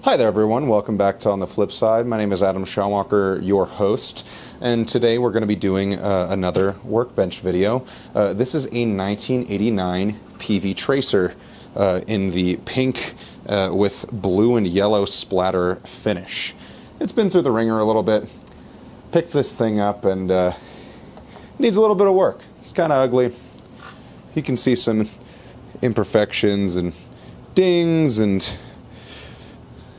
Hi there everyone, welcome back to On the Flip Side. My name is Adam Schaumacher, your host, and today we're going to be doing another workbench video. This is a 1989 Peavey Tracer in the pink with blue and yellow splatter finish. It's been through the ringer a little bit, picked this thing up, and needs a little bit of work. It's kind of ugly. You can see some imperfections and dings and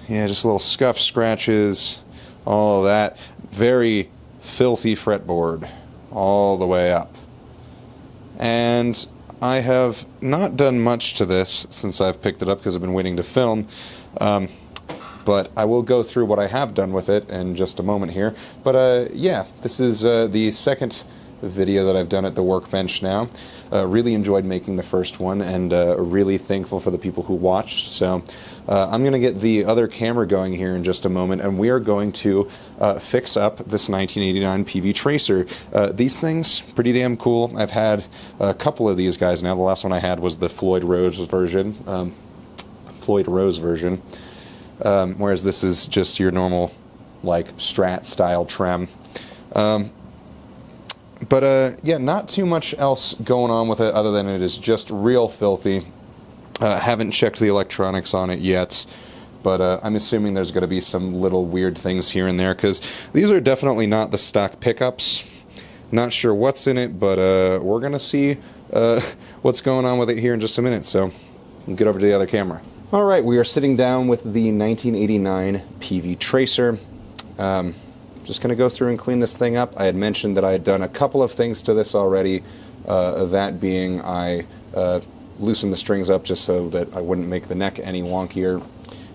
yeah, just little scuff scratches, all of that. Very filthy fretboard all the way up. And I have not done much to this since I've picked it up because I've been waiting to film. But I will go through what I have done with it in just a moment here. But yeah, this is the second video that I've done at the workbench now. Really enjoyed making the first one, and really thankful for the people who watched. So I'm going to get the other camera going here in just a moment, and we are going to fix up this 1989 Peavey Tracer. These things, pretty damn cool. I've had a couple of these guys now. The last one I had was the Floyd Rose version. Whereas this is just your normal, like, Strat style trem. But yeah, not too much else going on with it other than it is just real filthy. Haven't checked the electronics on it yet, but I'm assuming there's going to be some little weird things here and there, because these are definitely not the stock pickups. Not sure what's in it, but we're going to see what's going on with it here in just a minute, so we'll get over to the other camera. Alright, we are sitting down with the 1989 Peavey Tracer. Just going to go through and clean this thing up. I had mentioned that I had done a couple of things to this already, that being I loosened the strings up just so that I wouldn't make the neck any wonkier,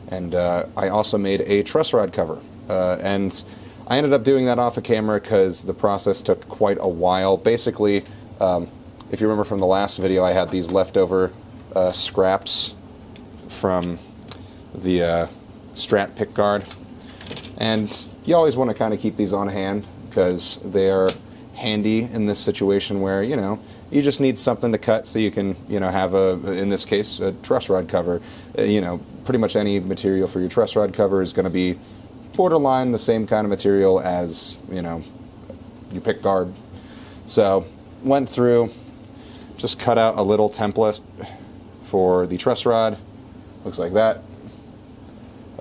and I also made a truss rod cover. And I ended up doing that off of camera because the process took quite a while. Basically, if you remember from the last video, I had these leftover scraps from the Strat pickguard, and you always want to kind of keep these on hand because they're handy in this situation where, you know, you just need something to cut so you can, you know, have in this case, a truss rod cover. You know, pretty much any material for your truss rod cover is going to be borderline the same kind of material as, you know, your pickguard. So, went through, just cut out a little template for the truss rod. Looks like that.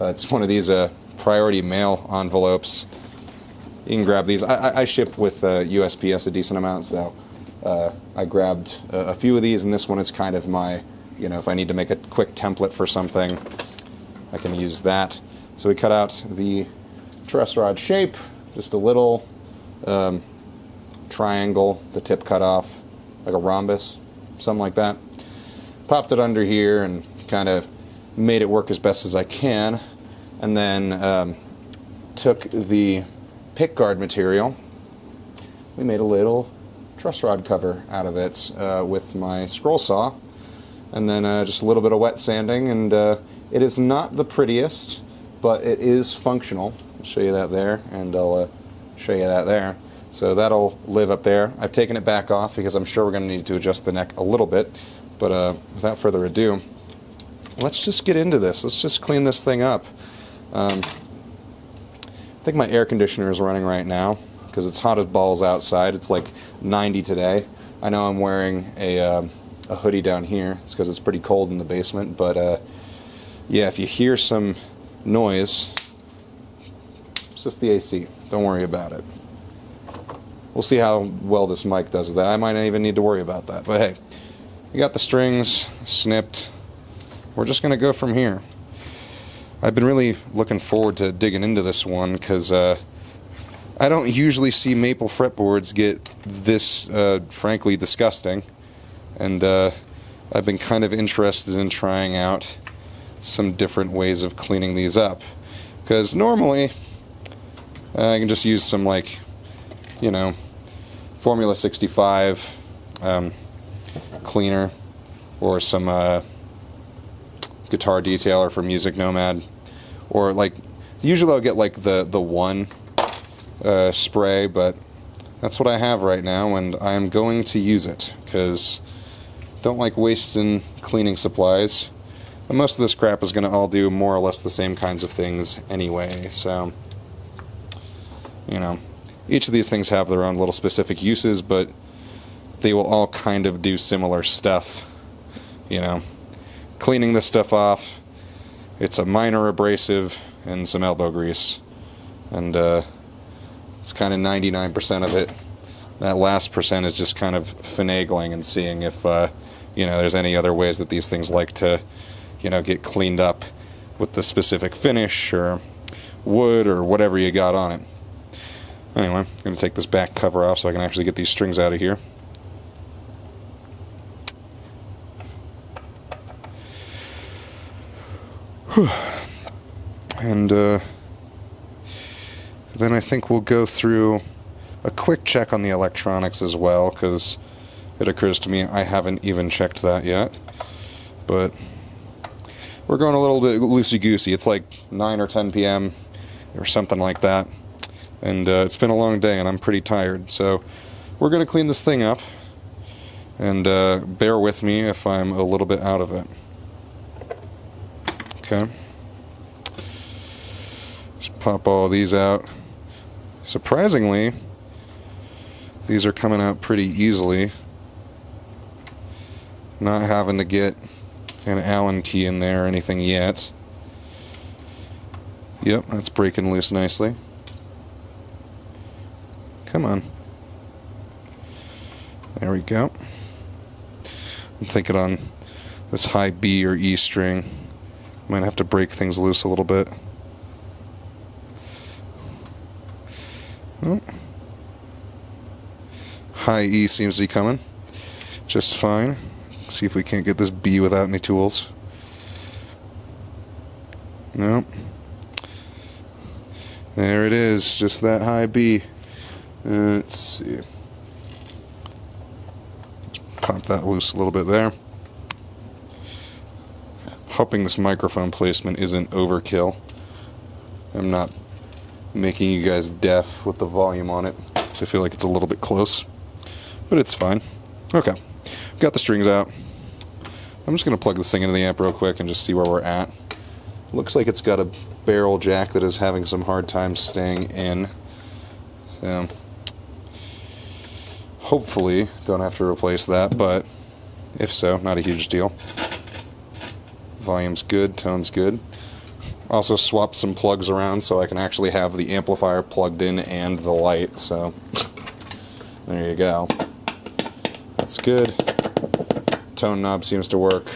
It's one of these priority mail envelopes. You can grab these. I ship with USPS a decent amount, so I grabbed a few of these, and this one is kind of my, you know, if I need to make a quick template for something, I can use that. So we cut out the truss rod shape, just a little triangle, the tip cut off, like a rhombus, something like that. Popped it under here and kind of made it work as best as I can. And then took the pickguard material. We made a little truss rod cover out of it with my scroll saw. And then just a little bit of wet sanding. And it is not the prettiest, but it is functional. I'll show you that there, and I'll show you that there. So that'll live up there. I've taken it back off because I'm sure we're going to need to adjust the neck a little bit. But without further ado, let's just get into this. Let's just clean this thing up. I think my air conditioner is running right now because it's hot as balls outside. It's like 90 today. I know I'm wearing a hoodie down here. It's because it's pretty cold in the basement. But yeah, if you hear some noise, it's just the AC. Don't worry about it. We'll see how well this mic does with that. I might not even need to worry about that. But hey, we got the strings snipped. We're just going to go from here. I've been really looking forward to digging into this one because I don't usually see maple fretboards get this, frankly, disgusting. And I've been kind of interested in trying out some different ways of cleaning these up. Because normally, I can just use some, like, you know, Formula 65 cleaner or some guitar detailer for Music Nomad, or like usually I'll get like the one spray, but that's what I have right now, and I'm going to use it because don't like wasting cleaning supplies. But most of this crap is going to all do more or less the same kinds of things anyway, so, you know, each of these things have their own little specific uses, but they will all kind of do similar stuff, you know. Cleaning this stuff off, it's a minor abrasive and some elbow grease, and it's kind of 99% of it. That last percent is just kind of finagling and seeing if, you know, there's any other ways that these things like to, you know, get cleaned up with the specific finish or wood or whatever you got on it. Anyway, I'm going to take this back cover off so I can actually get these strings out of here. And then I think we'll go through a quick check on the electronics as well, because it occurs to me I haven't even checked that yet. But we're going a little bit loosey-goosey. It's like 9 or 10 p.m. or something like that. And it's been a long day and I'm pretty tired. So we're going to clean this thing up. And bear with me if I'm a little bit out of it. Okay. Just pop all these out. Surprisingly, these are coming out pretty easily. Not having to get an Allen key in there or anything yet. Yep, that's breaking loose nicely. Come on. There we go. I'm thinking on this high B or E string, might have to break things loose a little bit. Oh. High E seems to be coming just fine. See if we can't get this B without any tools. Nope. There it is, just that high B. Let's see. Pop that loose a little bit there. Hoping this microphone placement isn't overkill. I'm not making you guys deaf with the volume on it, so I feel like it's a little bit close. But it's fine. Okay. Got the strings out. I'm just going to plug this thing into the amp real quick and just see where we're at. Looks like it's got a barrel jack that is having some hard time staying in. So hopefully don't have to replace that, but if so, not a huge deal. Volume's good, tone's good. Also swapped some plugs around so I can actually have the amplifier plugged in and the light, so there you go. That's good. Tone knob seems to work.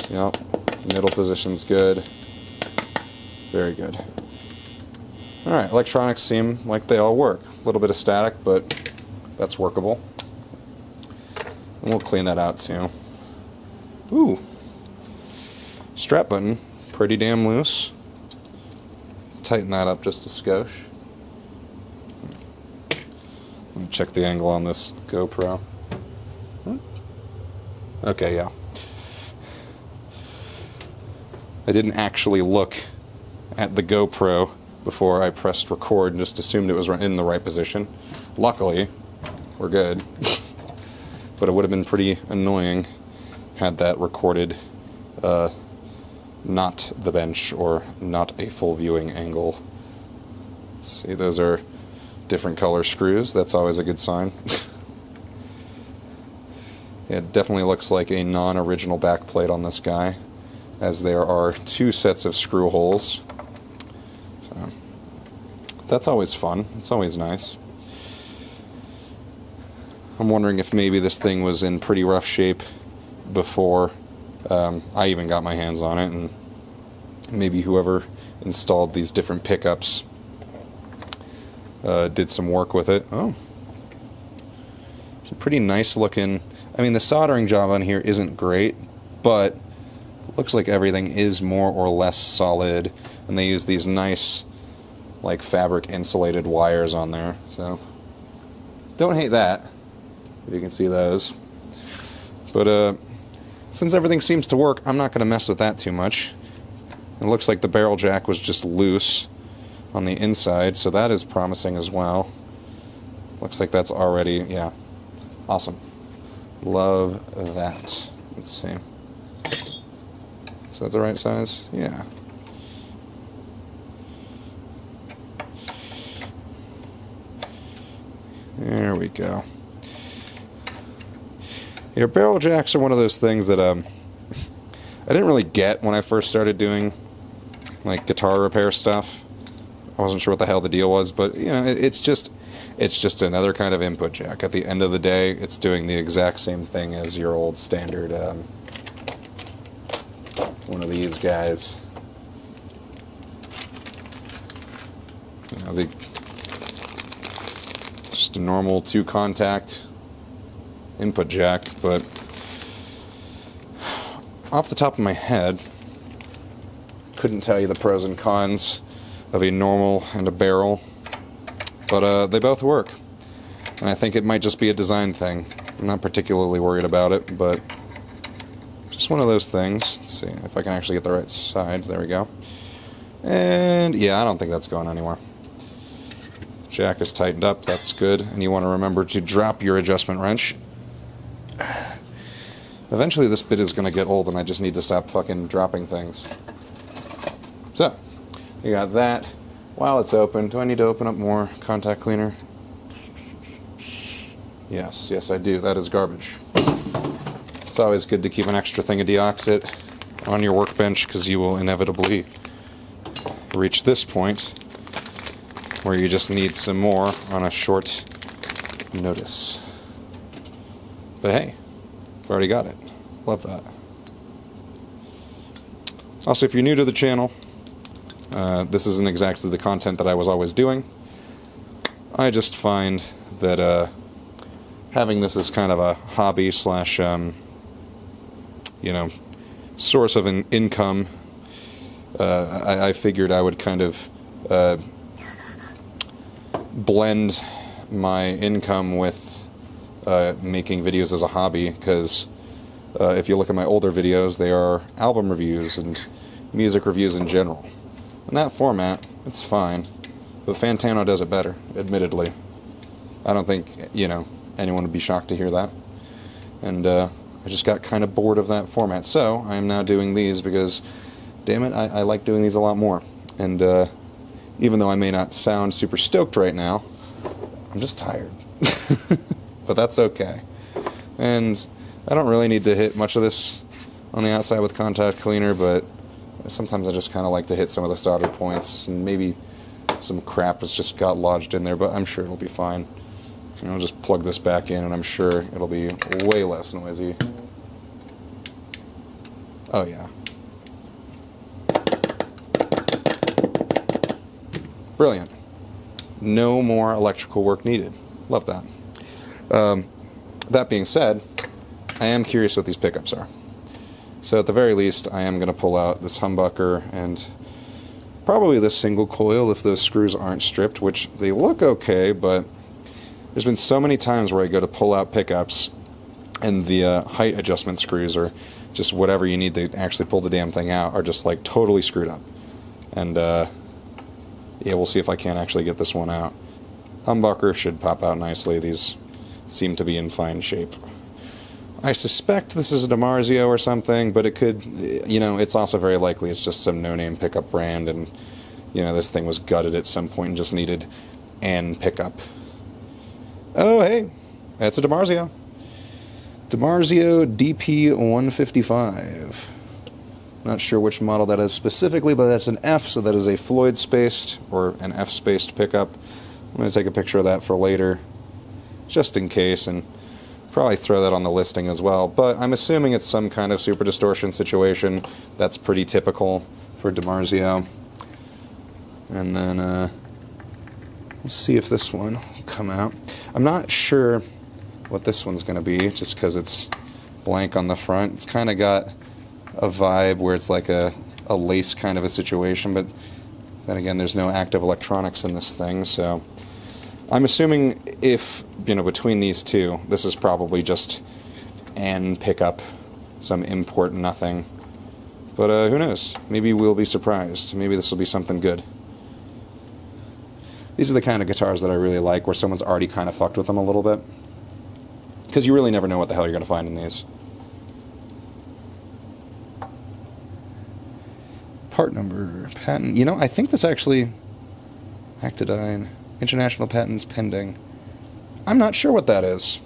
Yep. Middle position's good. Very good. Alright, electronics seem like they all work. A little bit of static, but that's workable. And we'll clean that out too. Ooh. Strap button, pretty damn loose. Tighten that up just a skosh. Let me check the angle on this GoPro. Okay, yeah. I didn't actually look at the GoPro before I pressed record and just assumed it was in the right position. Luckily, we're good. But it would have been pretty annoying had that recorded not the bench or not a full viewing angle. Let's see, those are different color screws. That's always a good sign. It definitely looks like a non-original backplate on this guy, as there are 2 sets of screw holes. So that's always fun. It's always nice. I'm wondering if maybe this thing was in pretty rough shape before I even got my hands on it, and maybe whoever installed these different pickups did some work with it. Oh, it's a pretty nice looking. I mean, the soldering job on here isn't great, but it looks like everything is more or less solid, and they use these nice, like, fabric insulated wires on there, so don't hate that, if you can see those. But since everything seems to work, I'm not going to mess with that too much. It looks like the barrel jack was just loose on the inside, so that is promising as well. Looks like that's already, yeah, awesome. Love that. Let's see. Is that the right size? Yeah. There we go. Yeah, barrel jacks are one of those things that I didn't really get when I first started doing like guitar repair stuff. I wasn't sure what the hell the deal was, but you know, it's just another kind of input jack. At the end of the day, it's doing the exact same thing as your old standard one of these guys. You know, just a normal 2-contact input jack, but off the top of my head, couldn't tell you the pros and cons of a normal and a barrel, but they both work, and I think it might just be a design thing. I'm not particularly worried about it, but just one of those things. Let's see if I can actually get the right side. There we go. And yeah, I don't think that's going anywhere. Jack is tightened up, that's good, and you want to remember to drop your adjustment wrench. Eventually this bit is going to get old and I just need to stop fucking dropping things. So, you got that. While it's open, do I need to open up more contact cleaner? Yes, I do. That is garbage. It's always good to keep an extra thing of deoxit on your workbench because you will inevitably reach this point where you just need some more on a short notice. But hey, I've already got it. Love that. Also, if you're new to the channel, this isn't exactly the content that I was always doing. I just find that having this as kind of a hobby slash, you know, source of an income, I figured I would kind of blend my income with making videos as a hobby, because if you look at my older videos, they are album reviews and music reviews in general. In that format, it's fine, but Fantano does it better, admittedly. I don't think, you know, anyone would be shocked to hear that. And I just got kind of bored of that format, so I am now doing these because, damn it, I like doing these a lot more. And even though I may not sound super stoked right now, I'm just tired. But that's okay. And I don't really need to hit much of this on the outside with contact cleaner, but sometimes I just kind of like to hit some of the solder points, and maybe some crap has just got lodged in there, but I'm sure it'll be fine. And I'll just plug this back in, and I'm sure it'll be way less noisy. Oh yeah. Brilliant. No more electrical work needed. Love that. That being said, I am curious what these pickups are. So at the very least, I am going to pull out this humbucker and probably this single coil if those screws aren't stripped, which they look okay, but there's been so many times where I go to pull out pickups and the height adjustment screws, or just whatever you need to actually pull the damn thing out, are just like totally screwed up. And yeah, we'll see if I can actually get this one out. Humbucker should pop out nicely. These seem to be in fine shape. I suspect this is a DiMarzio or something, but it could, you know, it's also very likely it's just some no-name pickup brand, and, you know, this thing was gutted at some point and just needed an pickup. Oh, hey, that's a DiMarzio. DiMarzio DP155. Not sure which model that is specifically, but that's an F, so that is a Floyd-spaced, or an F-spaced pickup. I'm going to take a picture of that for later, just in case, and probably throw that on the listing as well. But I'm assuming it's some kind of super distortion situation. That's pretty typical for DiMarzio. And then let's see if this one will come out. I'm not sure what this one's going to be, just because it's blank on the front. It's kind of got a vibe where it's like a lace kind of a situation, but then again, there's no active electronics in this thing, so I'm assuming if, you know, between these two, this is probably just an pickup, some import nothing. But who knows? Maybe we'll be surprised. Maybe this will be something good. These are the kind of guitars that I really like, where someone's already kind of fucked with them a little bit. Because you really never know what the hell you're going to find in these. Part number, patent. You know, I think this actually... Actidine, international patents pending. I'm not sure what that is.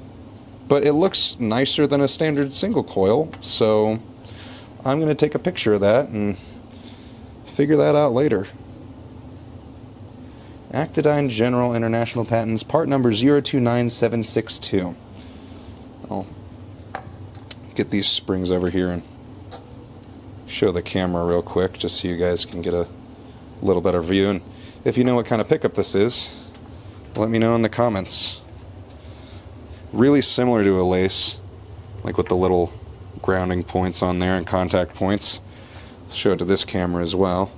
But it looks nicer than a standard single coil, so I'm going to take a picture of that and figure that out later. Actidine General International Patents, part number 029762. I'll get these springs over here and show the camera real quick, just so you guys can get a little better view. And if you know what kind of pickup this is, let me know in the comments. Really similar to a lace, like with the little grounding points on there and contact points. I'll show it to this camera as well.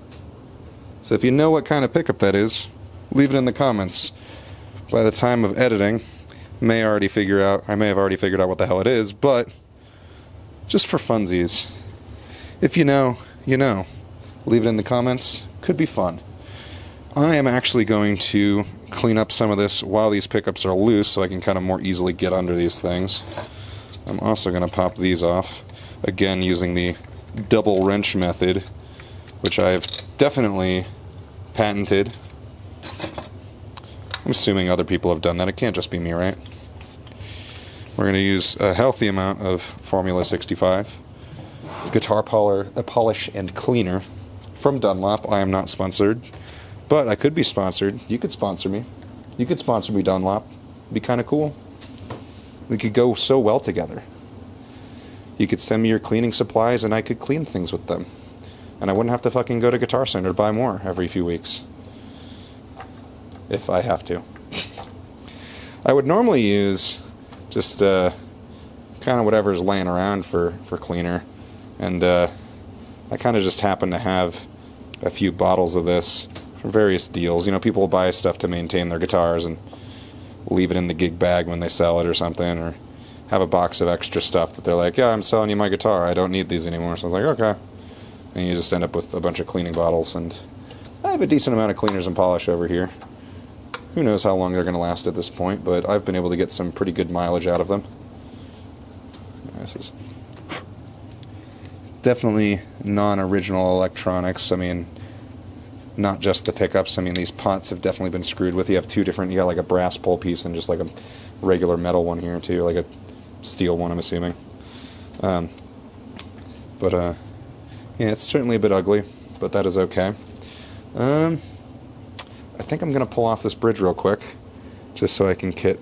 So if you know what kind of pickup that is, leave it in the comments. By the time of editing, I may have already figured out what the hell it is, but just for funsies, if you know, you know. Leave it in the comments. Could be fun. I am actually going to clean up some of this while these pickups are loose so I can kind of more easily get under these things. I'm also going to pop these off, again using the double wrench method, which I've definitely patented. I'm assuming other people have done that. It can't just be me, right? We're going to use a healthy amount of Formula 65 guitar polish and cleaner from Dunlop. I am not sponsored, but I could be sponsored. You could sponsor me. You could sponsor me, Dunlop. It'd be kind of cool. We could go so well together. You could send me your cleaning supplies and I could clean things with them. And I wouldn't have to fucking go to Guitar Center to buy more every few weeks. If I have to. I would normally use just kind of whatever's laying around for cleaner. And I kind of just happen to have a few bottles of this from various deals. You know, people will buy stuff to maintain their guitars and leave it in the gig bag when they sell it or something, or have a box of extra stuff that they're like, yeah, I'm selling you my guitar, I don't need these anymore. So I was like, okay. And you just end up with a bunch of cleaning bottles, and I have a decent amount of cleaners and polish over here. Who knows how long they're going to last at this point, but I've been able to get some pretty good mileage out of them. This is definitely non-original electronics. I mean, not just the pickups. I mean, these pots have definitely been screwed with. You have two different, you got like a brass pole piece and just like a regular metal one here too, like a steel one, I'm assuming. Yeah, it's certainly a bit ugly, but that is okay. I think I'm going to pull off this bridge real quick, just so I can get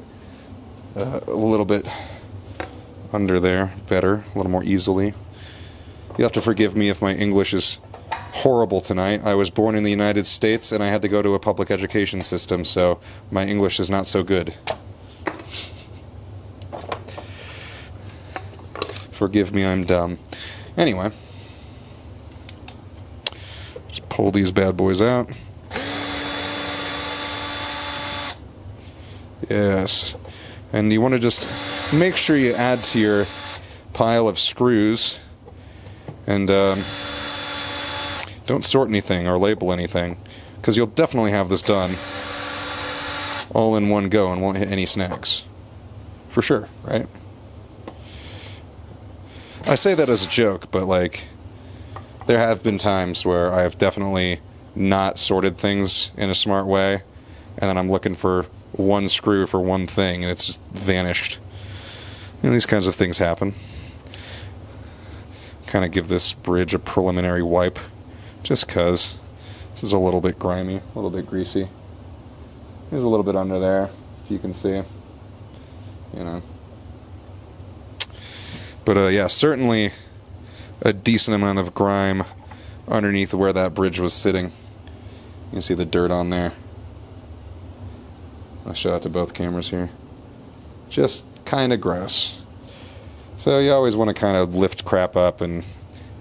a little bit under there better, a little more easily. You'll have to forgive me if my English is horrible tonight. I was born in the United States and I had to go to a public education system, so my English is not so good. Forgive me, I'm dumb. Anyway, just pull these bad boys out. Yes. And you want to just make sure you add to your pile of screws, and don't sort anything or label anything, because you'll definitely have this done all in one go and won't hit any snags. For sure, right? I say that as a joke, but like, there have been times where I have definitely not sorted things in a smart way, and then I'm looking for one screw for one thing and it's just vanished. You know, these kinds of things happen. Kind of give this bridge a preliminary wipe, just cause this is a little bit grimy, a little bit greasy. There's a little bit under there, if you can see. You know. But yeah, certainly a decent amount of grime underneath where that bridge was sitting. You can see the dirt on there. I'll show it to both cameras here. Just kind of gross. So you always want to kind of lift crap up and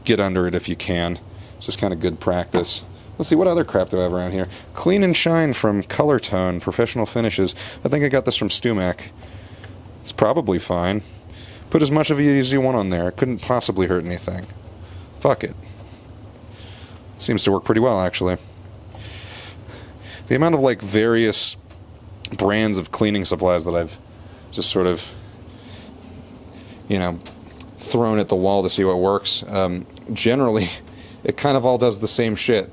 get under it if you can. It's just kind of good practice. Let's see, what other crap do I have around here? Clean and Shine from Color Tone, Professional Finishes. I think I got this from Stumac. It's probably fine. Put as much of it as you want on there. It couldn't possibly hurt anything. Fuck it. It seems to work pretty well, actually. The amount of, like, various brands of cleaning supplies that I've just sort of, you know, thrown at the wall to see what works. Generally, it kind of all does the same shit.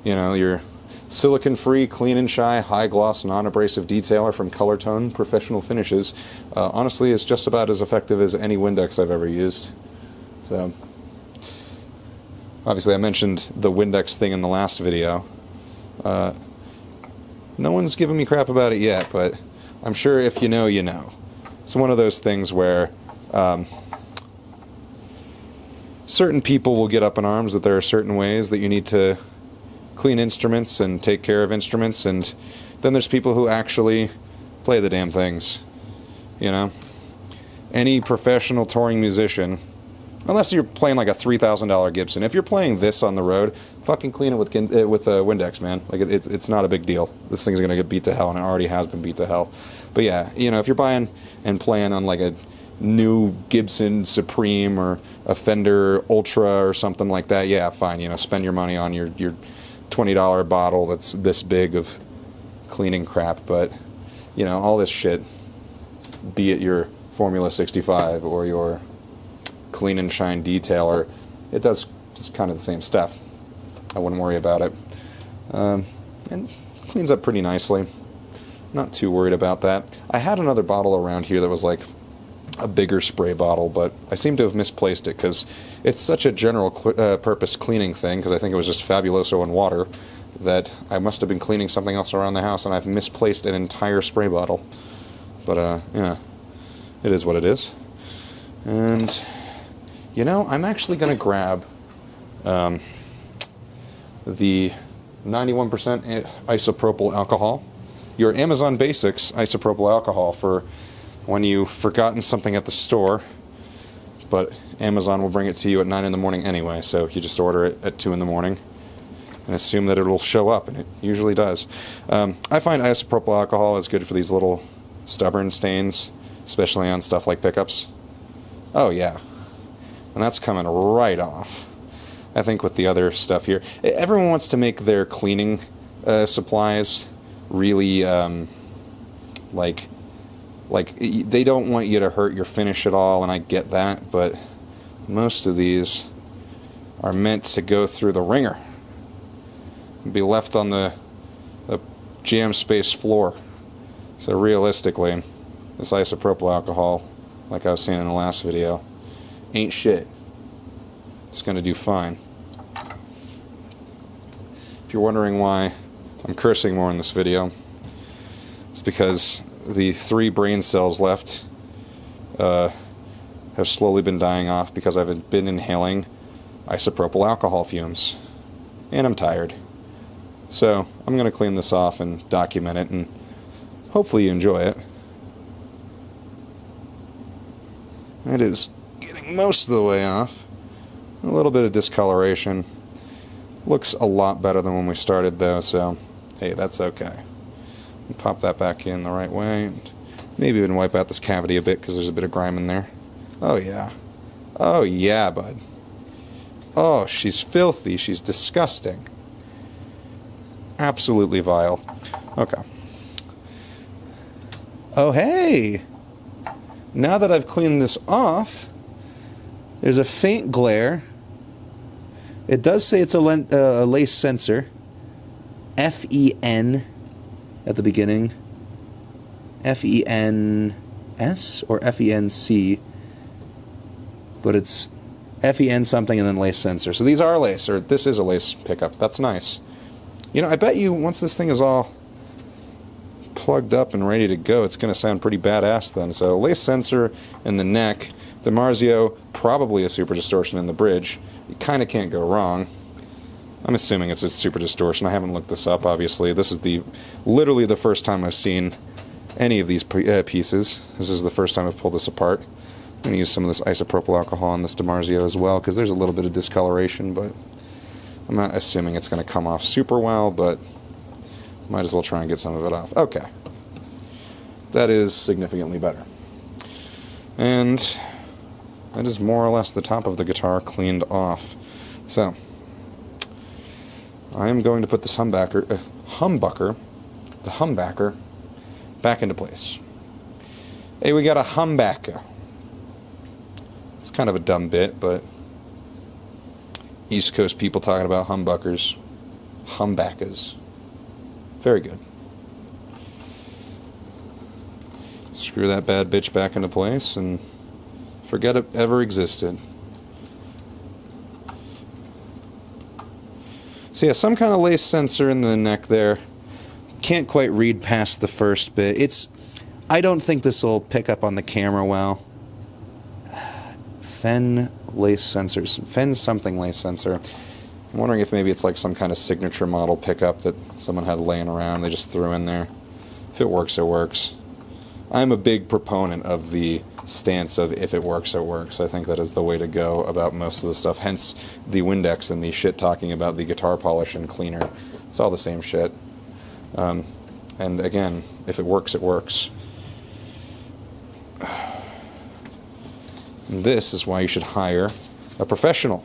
You know, your silicone-free, clean and shy, high-gloss, non-abrasive detailer from Colortone Professional Finishes. Honestly, it's just about as effective as any Windex I've ever used. So, obviously, I mentioned the Windex thing in the last video. No one's given me crap about it yet, but I'm sure if you know, you know. It's one of those things where certain people will get up in arms that there are certain ways that you need to clean instruments and take care of instruments, and then there's people who actually play the damn things. You know? Any professional touring musician, unless you're playing like a $3,000 Gibson, if you're playing this on the road, fucking clean it with Windex, man. Like it's not a big deal. This thing's gonna get beat to hell, and it already has been beat to hell. But yeah, you know, if you're buying and playing on like a new Gibson Supreme or a Fender Ultra or something like that, yeah, fine. You know, spend your money on your $20 bottle that's this big of cleaning crap. But you know, all this shit, be it your Formula 65 or your clean and shine detailer, it does just kind of the same stuff. I wouldn't worry about it. And cleans up pretty nicely. Not too worried about that. I had another bottle around here that was like a bigger spray bottle, but I seem to have misplaced it because it's such a general purpose cleaning thing, because I think it was just Fabuloso and water, that I must have been cleaning something else around the house and I've misplaced an entire spray bottle. But yeah, it is what it is. And you know, I'm actually going to grab the 91% isopropyl alcohol, your Amazon Basics isopropyl alcohol, for when you've forgotten something at the store, but Amazon will bring it to you at 9 in the morning anyway, so you just order it at 2 in the morning and assume that it will show up, and it usually does. I find isopropyl alcohol is good for these little stubborn stains, especially on stuff like pickups. Oh yeah. And that's coming right off. I think with the other stuff here, everyone wants to make their cleaning supplies really like they don't want you to hurt your finish at all, and I get that, but most of these are meant to go through the ringer and be left on the jam space floor. So realistically, this isopropyl alcohol, like I was saying in the last video, ain't shit. It's going to do fine. If you're wondering why I'm cursing more in this video, it's because the 3 brain cells left have slowly been dying off because I've been inhaling isopropyl alcohol fumes. And I'm tired. So I'm going to clean this off and document it, and hopefully you enjoy it. It is getting most of the way off. A little bit of discoloration. Looks a lot better than when we started though, so hey, that's okay. Pop that back in the right way. Maybe even wipe out this cavity a bit because there's a bit of grime in there. Oh yeah. Oh yeah, bud. Oh, she's filthy. She's disgusting. Absolutely vile. Okay. Oh hey! Now that I've cleaned this off, there's a faint glare. It does say it's a lace sensor. F-E-N at the beginning. F-E-N-S or F-E-N-C. But it's F-E-N something and then lace sensor. So these are lace, or this is a lace pickup. That's nice. You know, I bet you once this thing is all plugged up and ready to go, it's going to sound pretty badass then. So lace sensor in the neck. DiMarzio, probably a super distortion in the bridge. You kind of can't go wrong. I'm assuming it's a super distortion. I haven't looked this up, obviously. This is literally the first time I've seen any of these pieces. This is the first time I've pulled this apart. I'm going to use some of this isopropyl alcohol on this DiMarzio as well, because there's a little bit of discoloration, but I'm not assuming it's going to come off super well, but might as well try and get some of it off. Okay. That is significantly better. And that is more or less the top of the guitar cleaned off. So, I am going to put this humbucker, back into place. Hey, we got a humbucker. It's kind of a dumb bit, but East Coast people talking about humbuckers. Humbuckers. Very good. Screw that bad bitch back into place and forget it ever existed. So yeah, some kind of lace sensor in the neck there. Can't quite read past the first bit. I don't think this will pick up on the camera well. Fen lace sensors. Fen something lace sensor. I'm wondering if maybe it's like some kind of signature model pickup that someone had laying around. They just threw in there. If it works, it works. I'm a big proponent of the stance of if it works, it works. I think that is the way to go about most of the stuff. Hence the Windex and the shit talking about the guitar polish and cleaner. It's all the same shit. And again, if it works, it works. And this is why you should hire a professional.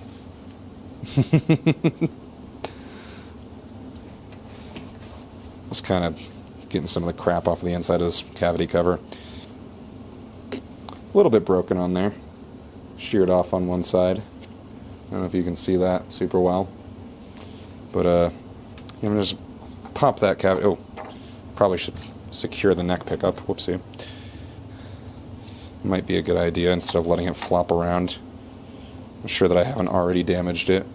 Just kind of getting some of the crap off the inside of this cavity cover. A little bit broken on there. Sheared off on one side. I don't know if you can see that super well. But I'm going to just pop that cavity. Oh, probably should secure the neck pickup. Whoopsie. Might be a good idea instead of letting it flop around. I'm sure that I haven't already damaged it.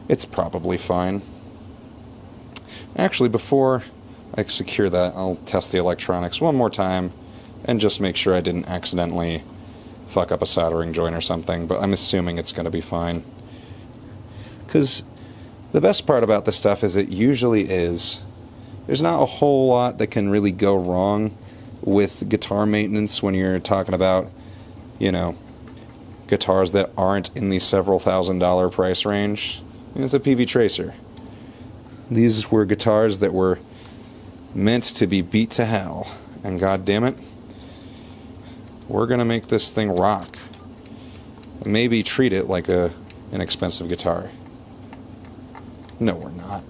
It's probably fine. Actually, before I secure that, I'll test the electronics one more time and just make sure I didn't accidentally fuck up a soldering joint or something, but I'm assuming it's going to be fine. Because the best part about this stuff is it usually is. There's not a whole lot that can really go wrong with guitar maintenance when you're talking about, you know, guitars that aren't in the several $1,000s price range. It's a Peavey Tracer. These were guitars that were meant to be beat to hell, and god damn it, we're gonna make this thing rock. And maybe treat it like an expensive guitar. No, we're not.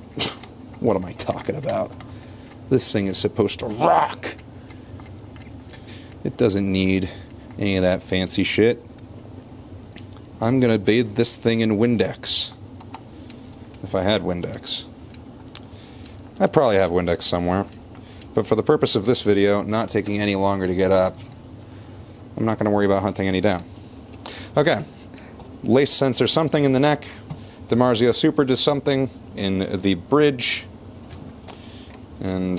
What am I talking about? This thing is supposed to rock. It doesn't need any of that fancy shit. I'm gonna bathe this thing in Windex. If I had Windex. I probably have Windex somewhere. But for the purpose of this video, not taking any longer to get up, I'm not going to worry about hunting any down. Okay. Lace sensor something in the neck. DiMarzio Super does something in the bridge. And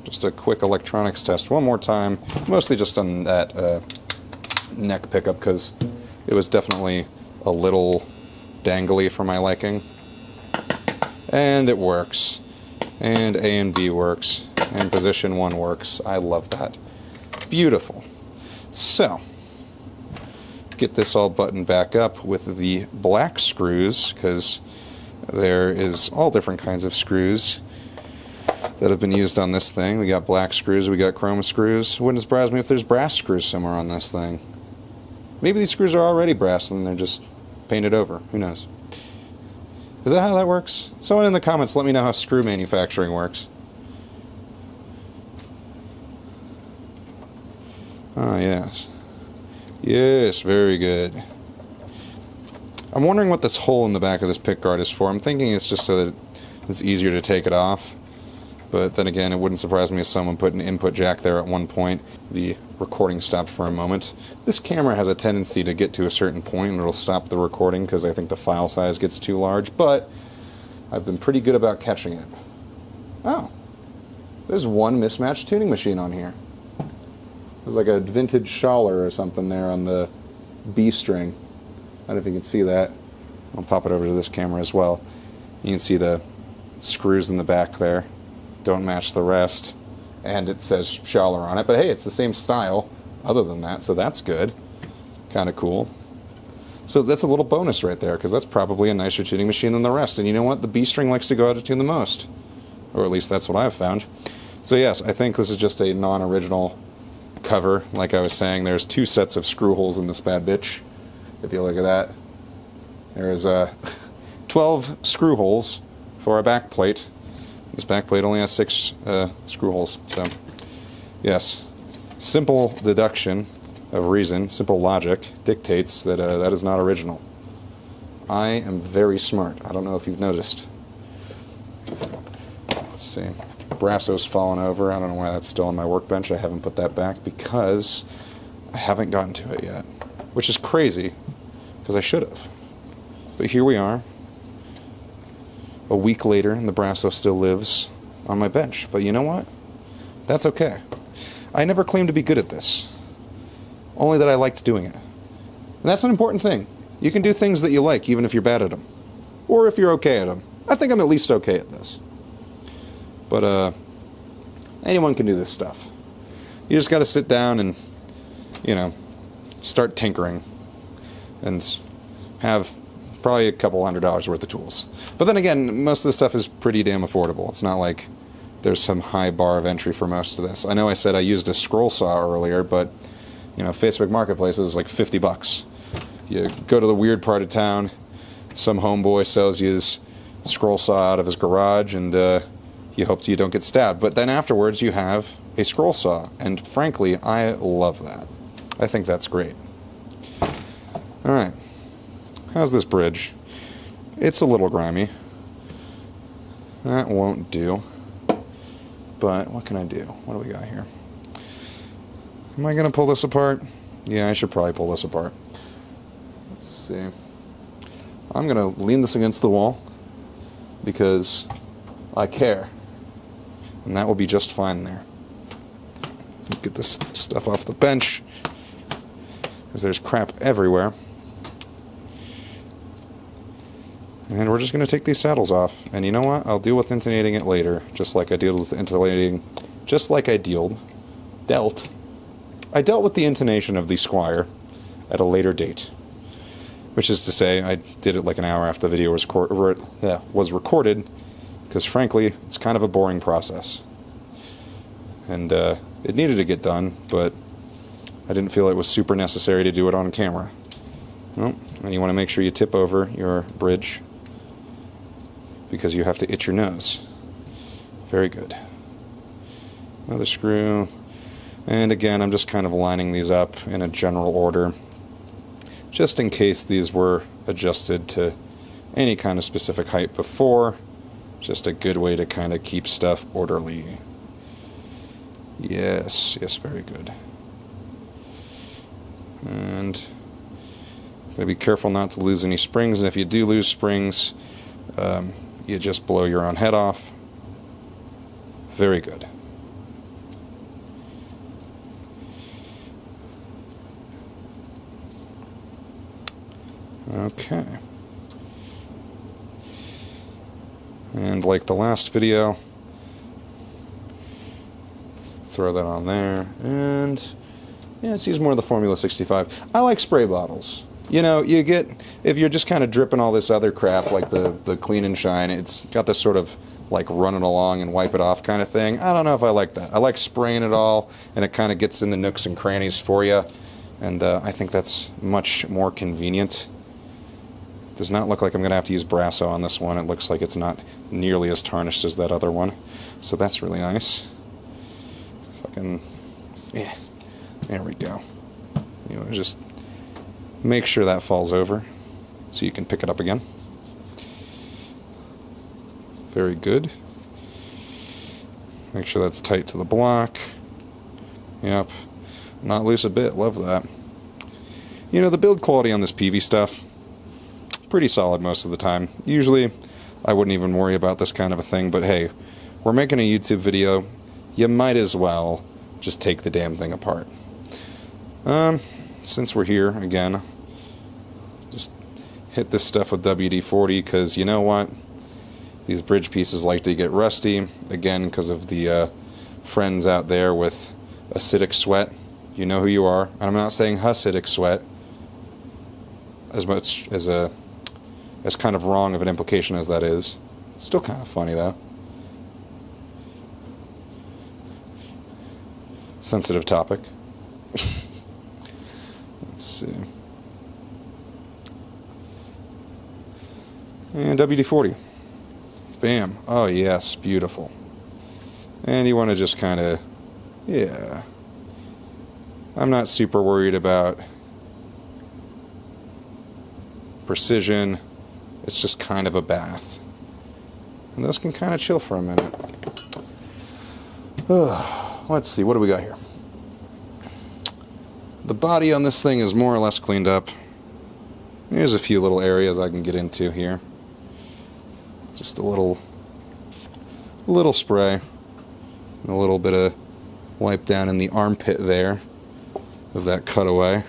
just a quick electronics test one more time. Mostly just on that neck pickup because it was definitely a little dangly for my liking. And it works. And A and B works. And position 1 works. I love that. Beautiful. So, get this all buttoned back up with the black screws, because there is all different kinds of screws that have been used on this thing. We got black screws, we got chrome screws. Wouldn't surprise me if there's brass screws somewhere on this thing. Maybe these screws are already brass and they're just painted over. Who knows? Is that how that works? Someone in the comments let me know how screw manufacturing works. Ah, yes. Yes, very good. I'm wondering what this hole in the back of this pick guard is for. I'm thinking it's just so that it's easier to take it off. But then again, it wouldn't surprise me if someone put an input jack there at one point. The recording stopped for a moment. This camera has a tendency to get to a certain point and it'll stop the recording because I think the file size gets too large, but I've been pretty good about catching it. Oh. There's one mismatched tuning machine on here. There's like a vintage Schaller or something there on the B string. I don't know if you can see that. I'll pop it over to this camera as well. You can see the screws in the back there. Don't match the rest. And it says Schaller on it. But hey, it's the same style other than that, so that's good. Kind of cool. So that's a little bonus right there, because that's probably a nicer tuning machine than the rest. And you know what? The B string likes to go out of tune the most. Or at least that's what I've found. So yes, I think this is just a non-original cover. Like I was saying, there's 2 sets of screw holes in this bad bitch. If you look at that. There's 12 screw holes for a back plate. This back plate only has 6 screw holes. So, yes, simple deduction of reason, simple logic dictates that that is not original. I am very smart. I don't know if you've noticed. Let's see. Brasso's fallen over. I don't know why that's still on my workbench. I haven't put that back because I haven't gotten to it yet. Which is crazy, because I should have. But here we are. A week later, and the Brasso still lives on my bench. But you know what? That's okay. I never claimed to be good at this. Only that I liked doing it. And that's an important thing. You can do things that you like, even if you're bad at them. Or if you're okay at them. I think I'm at least okay at this. But, anyone can do this stuff. You just gotta sit down and, you know, start tinkering. And have probably a couple $100 worth of tools. But then again, most of the stuff is pretty damn affordable. It's not like there's some high bar of entry for most of this. I know I said I used a scroll saw earlier, but, you know, Facebook Marketplace is like $50. You go to the weird part of town, some homeboy sells you his scroll saw out of his garage, and you hope you don't get stabbed. But then afterwards you have a scroll saw, and frankly, I love that. I think that's great. Alright, how's this bridge? It's a little grimy. That won't do. But what can I do? What do we got here? Am I going to pull this apart? Yeah, I should probably pull this apart. Let's see. I'm going to lean this against the wall because I care. And that will be just fine there. Get this stuff off the bench because there's crap everywhere. And we're just going to take these saddles off. And you know what? I'll deal with intonating it later, just like I dealt with intonating, just like I dealt with the intonation of the Squire at a later date. Which is to say, I did it like an hour after the video was recorded, because frankly, it's kind of a boring process. And it needed to get done, but I didn't feel it was super necessary to do it on camera. Well, and you want to make sure you tip over your bridge, because you have to itch your nose. Very good. Another screw. And again, I'm just kind of lining these up in a general order, just in case these were adjusted to any kind of specific height before. Just a good way to kind of keep stuff orderly. Yes, yes, very good. And gotta be careful not to lose any springs, and if you do lose springs, you just blow your own head off. Very good. Okay. And like the last video, throw that on there, and yeah, let's use more of the Formula 65. I like spray bottles. You know, you get, if you're just kind of dripping all this other crap, like the Clean and Shine, it's got this sort of like run it along and wipe it off kind of thing. I don't know if I like that. I like spraying it all, and it kind of gets in the nooks and crannies for you, and I think that's much more convenient. Does not look like I'm going to have to use Brasso on this one. It looks like it's not nearly as tarnished as that other one, so that's really nice. Fucking, yeah, there we go. You know, just make sure that falls over so you can pick it up again. Very good. Make sure that's tight to the block. Yep. Not loose a bit. Love that. You know, the build quality on this Peavey stuff, pretty solid most of the time. Usually, I wouldn't even worry about this kind of a thing, but hey, we're making a YouTube video. You might as well just take the damn thing apart. Since we're here, again, just hit this stuff with WD-40, because you know what? These bridge pieces like to get rusty, again, because of the friends out there with acidic sweat. You know who you are. And I'm not saying Hasidic sweat, as much as kind of wrong of an implication as that is. It's still kind of funny, though. Sensitive topic. Let's see. And WD-40. Bam. Oh, yes. Beautiful. And you want to just kind of, yeah. I'm not super worried about precision. It's just kind of a bath. And those can kind of chill for a minute. Let's see, what do we got here? The body on this thing is more or less cleaned up. There's a few little areas I can get into here. Just a little spray. And a little bit of wipe down in the armpit there of that cutaway.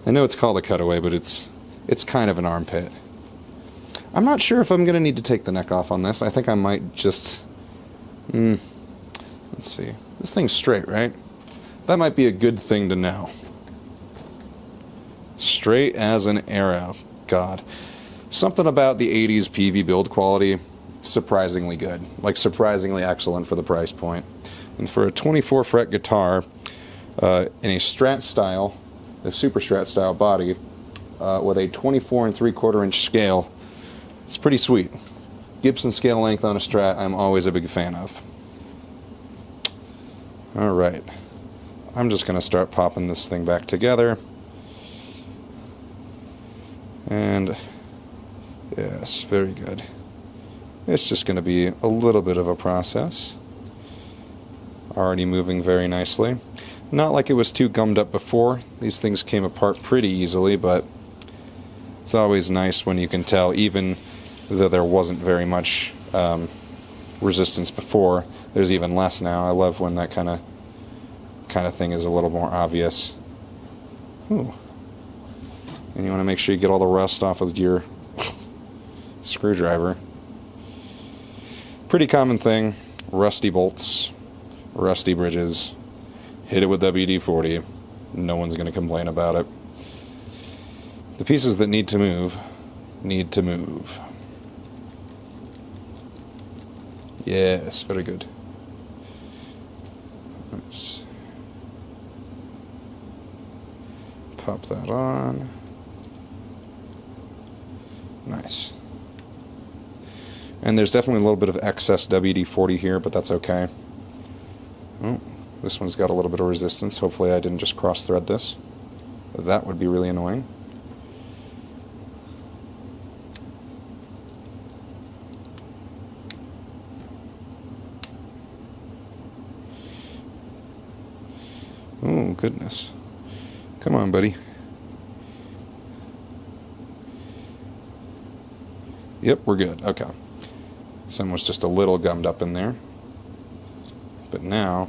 I know it's called a cutaway, but it's kind of an armpit. I'm not sure if I'm going to need to take the neck off on this. I think I might just... let's see. This thing's straight, right? That might be a good thing to know. Straight as an arrow. God. Something about the 80s Peavey build quality, surprisingly good. Like, surprisingly excellent for the price point. And for a 24 fret guitar, in a Strat style, a Super Strat style body, with a 24 3/4 inch scale, it's pretty sweet. Gibson scale length on a Strat, I'm always a big fan of. Alright. I'm just going to start popping this thing back together. And yes, very good. It's just going to be a little bit of a process. Already moving very nicely. Not like it was too gummed up before. These things came apart pretty easily, but it's always nice when you can tell, even though there wasn't very much resistance before, there's even less now. I love when that kind of thing is a little more obvious. Ooh. And you want to make sure you get all the rust off with your screwdriver. Pretty common thing. Rusty bolts, rusty bridges. Hit it with WD-40. No one's going to complain about it. The pieces that need to move, need to move. Yes, very good. Let's pop that on. Nice. And there's definitely a little bit of excess WD-40 here, but that's okay. Oh, this one's got a little bit of resistance. Hopefully I didn't just cross-thread this. That would be really annoying. Oh, goodness. Come on, buddy. Yep, we're good. Okay. Some was just a little gummed up in there. But now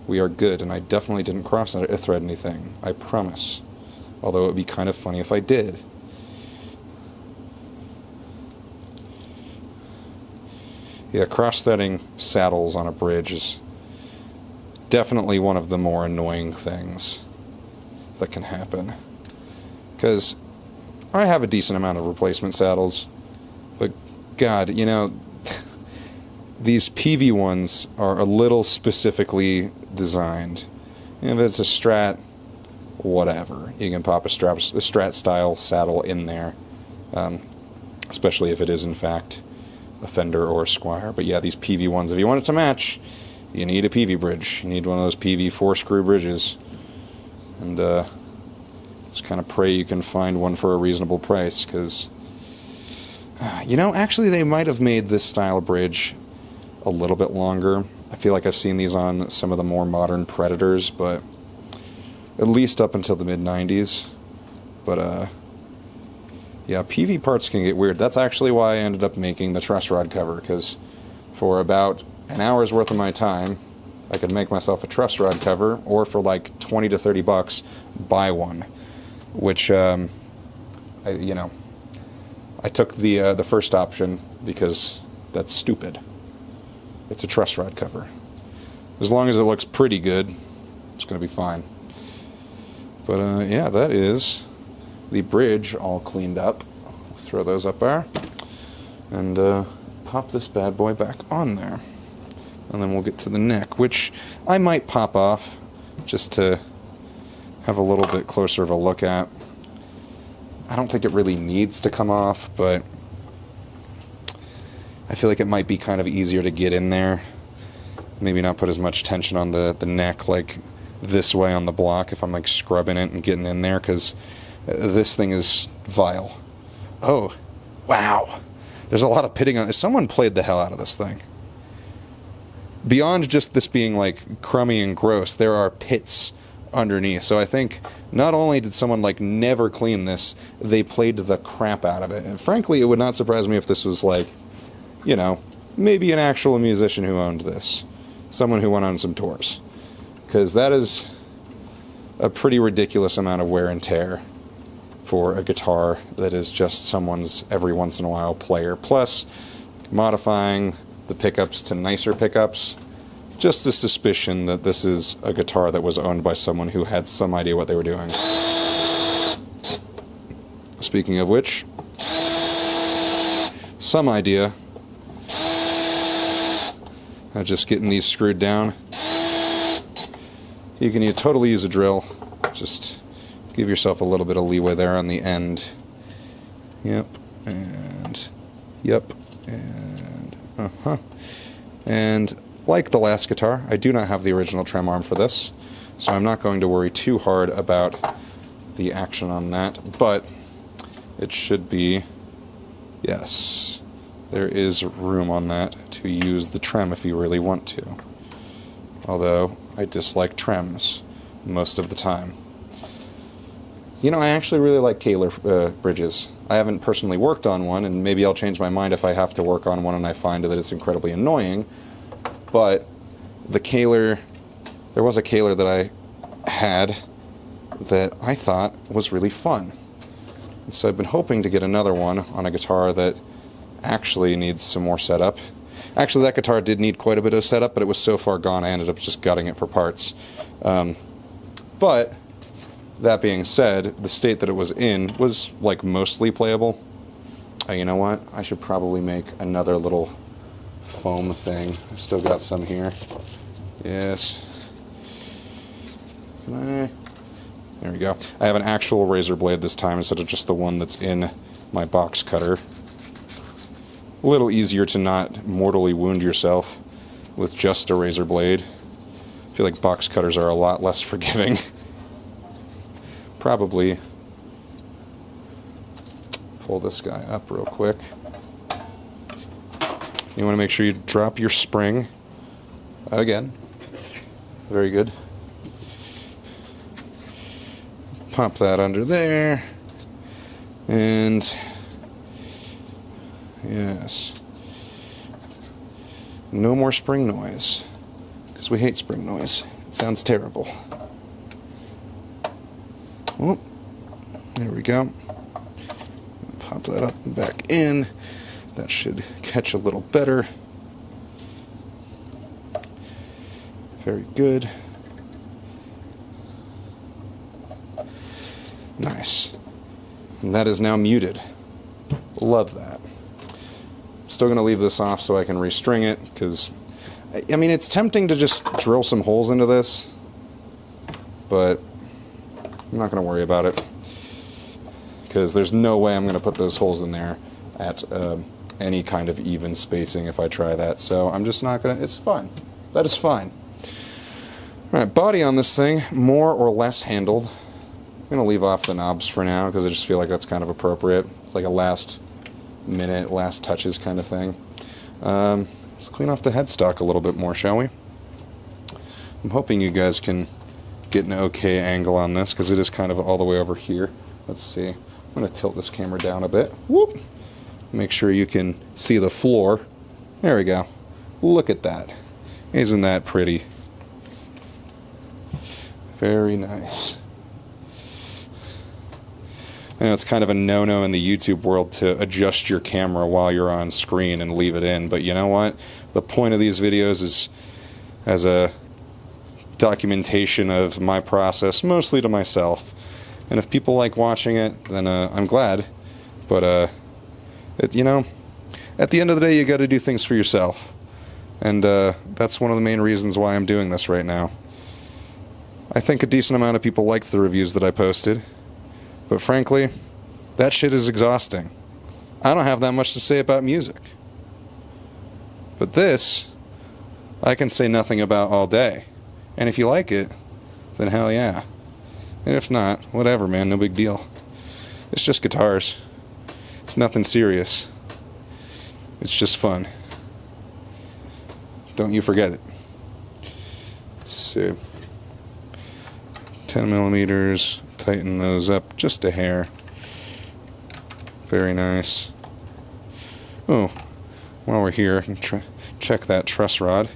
we are good, and I definitely didn't cross-thread anything. I promise. Although it would be kind of funny if I did. Yeah, cross-threading saddles on a bridge is definitely one of the more annoying things that can happen. Because I have a decent amount of replacement saddles, but God, you know, these Peavey ones are a little specifically designed. If it's a Strat, whatever. You can pop a Strat style saddle in there, especially if it is in fact a Fender or a Squire. But yeah, these Peavey ones, if you want it to match, you need a Peavey bridge. You need one of those Peavey 4-screw bridges. And just kind of pray you can find one for a reasonable price, because you know, actually they might have made this style of bridge a little bit longer. I feel like I've seen these on some of the more modern Predators, but at least up until the mid-90s. But yeah, Peavey parts can get weird. That's actually why I ended up making the truss rod cover, because for about an hour's worth of my time, I could make myself a truss rod cover, or for like 20 to 30 bucks, buy one. Which, I took the first option because that's stupid. It's a truss rod cover. As long as it looks pretty good, it's going to be fine. But yeah, that is the bridge all cleaned up. Let's throw those up there. And pop this bad boy back on there. And then we'll get to the neck, which I might pop off just to have a little bit closer of a look at. I don't think it really needs to come off, but I feel like it might be kind of easier to get in there. Maybe not put as much tension on the neck like this way on the block if I'm like scrubbing it and getting in there, because this thing is vile. Oh, wow. There's a lot of pitting on this. Someone played the hell out of this thing. Beyond just this being like crummy and gross, there are pits underneath. So I think not only did someone like never clean this, they played the crap out of it. And frankly, it would not surprise me if this was like, you know, maybe an actual musician who owned this. Someone who went on some tours. Because that is a pretty ridiculous amount of wear and tear for a guitar that is just someone's every once in a while player. Plus, modifying the pickups to nicer pickups. Just a suspicion that this is a guitar that was owned by someone who had some idea what they were doing. Speaking of which, some idea of just getting these screwed down. You can totally use a drill. Just give yourself a little bit of leeway there on the end. Yep, and yep, and And like the last guitar, I do not have the original trem arm for this, so I'm not going to worry too hard about the action on that, but it should be, yes, there is room on that to use the trem if you really want to. Although, I dislike trems most of the time. You know, I actually really like Kahler bridges. I haven't personally worked on one, and maybe I'll change my mind if I have to work on one and I find that it's incredibly annoying, but the Kahler, there was a Kahler that I had that I thought was really fun. So I've been hoping to get another one on a guitar that actually needs some more setup. Actually, that guitar did need quite a bit of setup, but it was so far gone I ended up just gutting it for parts. But that being said, the state that it was in was like mostly playable. You know what? I should probably make another little foam thing. I've still got some here. Yes. Can I? There we go. I have an actual razor blade this time instead of just the one that's in my box cutter. A little easier to not mortally wound yourself with just a razor blade. I feel like box cutters are a lot less forgiving. Probably pull this guy up real quick. You want to make sure you drop your spring. Again. Very good. Pop that under there. And yes. No more spring noise. Because we hate spring noise. It sounds terrible. Oh, there we go. Pop that up and back in. That should catch a little better. Very good. Nice. And that is now muted. Love that. Still going to leave this off so I can restring it, because, I mean, it's tempting to just drill some holes into this, but I'm not going to worry about it, because there's no way I'm going to put those holes in there at any kind of even spacing if I try that, so I'm just not going to, it's fine. That is fine. Alright, body on this thing, more or less handled. I'm going to leave off the knobs for now, because I just feel like that's kind of appropriate. It's like a last minute, last touches kind of thing. Let's clean off the headstock a little bit more, shall we? I'm hoping you guys can get an okay angle on this, because it is kind of all the way over here. Let's see. I'm going to tilt this camera down a bit. Whoop! Make sure you can see the floor. There we go. Look at that. Isn't that pretty? Very nice. I know it's kind of a no-no in the YouTube world to adjust your camera while you're on screen and leave it in, but you know what? The point of these videos is as a documentation of my process, mostly to myself. And if people like watching it, then I'm glad. But, you know, at the end of the day, you got to do things for yourself. And that's one of the main reasons why I'm doing this right now. I think a decent amount of people liked the reviews that I posted. But frankly, that shit is exhausting. I don't have that much to say about music. But this, I can say nothing about all day. And if you like it, then hell yeah. And if not, whatever, man, no big deal. It's just guitars. It's nothing serious. It's just fun. Don't you forget it. Let's see. 10 millimeters. Tighten those up just a hair. Very nice. Oh, while we're here, I can check that truss rod.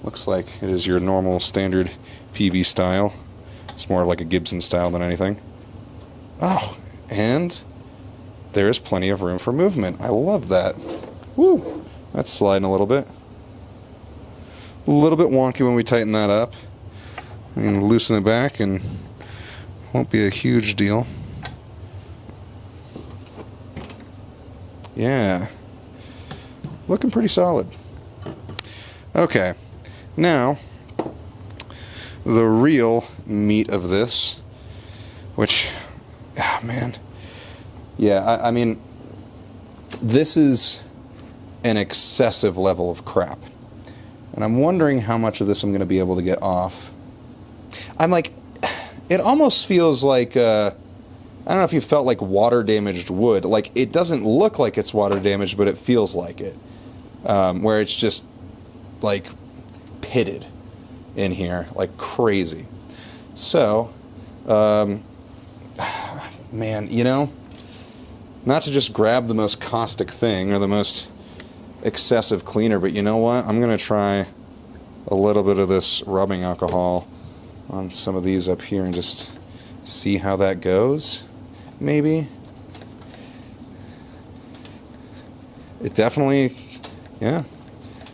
Looks like it is your normal standard Peavey style. It's more like a Gibson style than anything. Oh, and there's plenty of room for movement. I love that. Woo! That's sliding a little bit. A little bit wonky when we tighten that up. And loosen it back and won't be a huge deal. Yeah. Looking pretty solid. Okay. Now, the real meat of this, which, man. Yeah, I mean, this is an excessive level of crap. And I'm wondering how much of this I'm going to be able to get off. I'm like, it almost feels like, I don't know if you felt like water-damaged wood. Like, it doesn't look like it's water-damaged, but it feels like it. Where it's just, like, pitted in here, like crazy. So, man, you know, not to just grab the most caustic thing or the most excessive cleaner, but you know what? I'm going to try a little bit of this rubbing alcohol on some of these up here and just see how that goes, maybe. It definitely, yeah,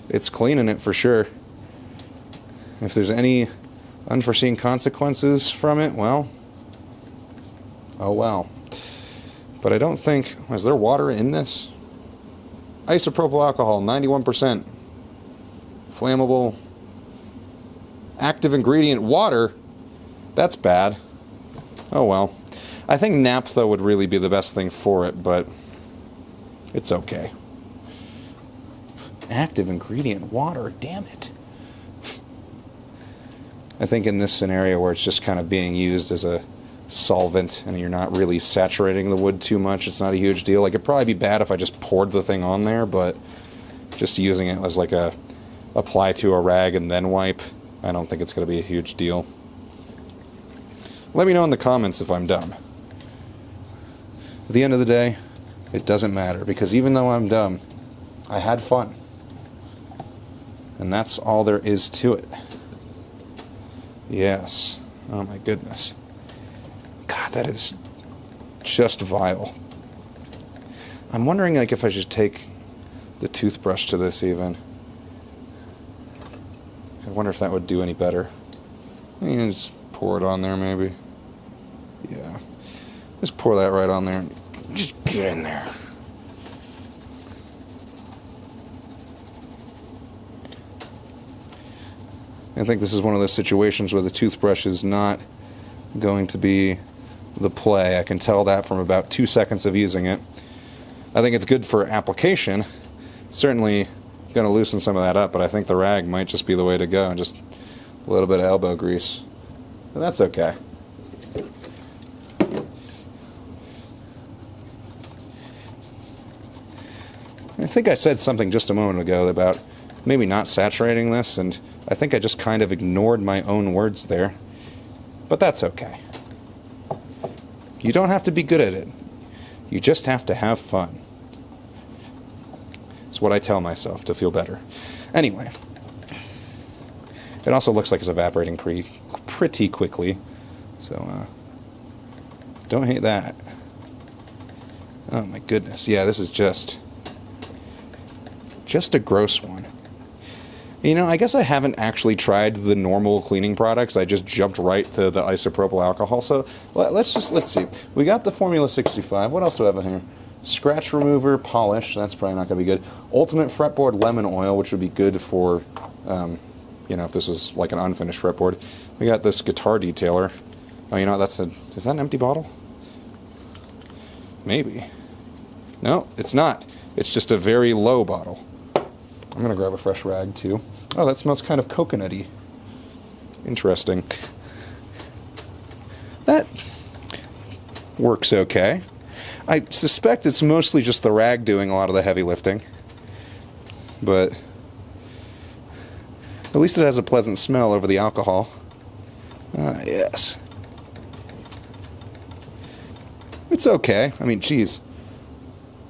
it's cleaning it for sure. If there's any unforeseen consequences from it, well, oh well. But I don't think, is there water in this? Isopropyl alcohol, 91%. Flammable. Active ingredient, water. That's bad. Oh well. I think naphtha would really be the best thing for it, but it's okay. Active ingredient, water, damn it. I think in this scenario where it's just kind of being used as a solvent and you're not really saturating the wood too much, it's not a huge deal. Like, it'd probably be bad if I just poured the thing on there, but just using it as like a apply to a rag and then wipe, I don't think it's going to be a huge deal. Let me know in the comments if I'm dumb. At the end of the day, it doesn't matter, because even though I'm dumb, I had fun. And that's all there is to it. Yes. Oh my goodness. God, that is just vile. I'm wondering, like, if I should take the toothbrush to this even. I wonder if that would do any better. You can just pour it on there, maybe. Yeah. Just pour that right on there and just get in there. I think this is one of those situations where the toothbrush is not going to be the play. I can tell that from about 2 seconds of using it. I think it's good for application. It's certainly going to loosen some of that up, but I think the rag might just be the way to go, and just a little bit of elbow grease. And that's okay. I think I said something just a moment ago about maybe not saturating this, and I think I just kind of ignored my own words there. But that's okay. You don't have to be good at it. You just have to have fun. It's what I tell myself to feel better. Anyway. It also looks like it's evaporating pretty quickly. So, don't hate that. Oh my goodness. Yeah, this is just a gross one. You know, I guess I haven't actually tried the normal cleaning products. I just jumped right to the isopropyl alcohol. So let's see. We got the Formula 65. What else do I have in here? Scratch remover, polish. That's probably not going to be good. Ultimate fretboard lemon oil, which would be good for, you know, if this was like an unfinished fretboard. We got this guitar detailer. Oh, you know, is that an empty bottle? Maybe. No, it's not. It's just a very low bottle. I'm going to grab a fresh rag, too. Oh, that smells kind of coconutty. Interesting. That works okay. I suspect it's mostly just the rag doing a lot of the heavy lifting, but at least it has a pleasant smell over the alcohol. Ah, yes. It's okay. I mean, geez.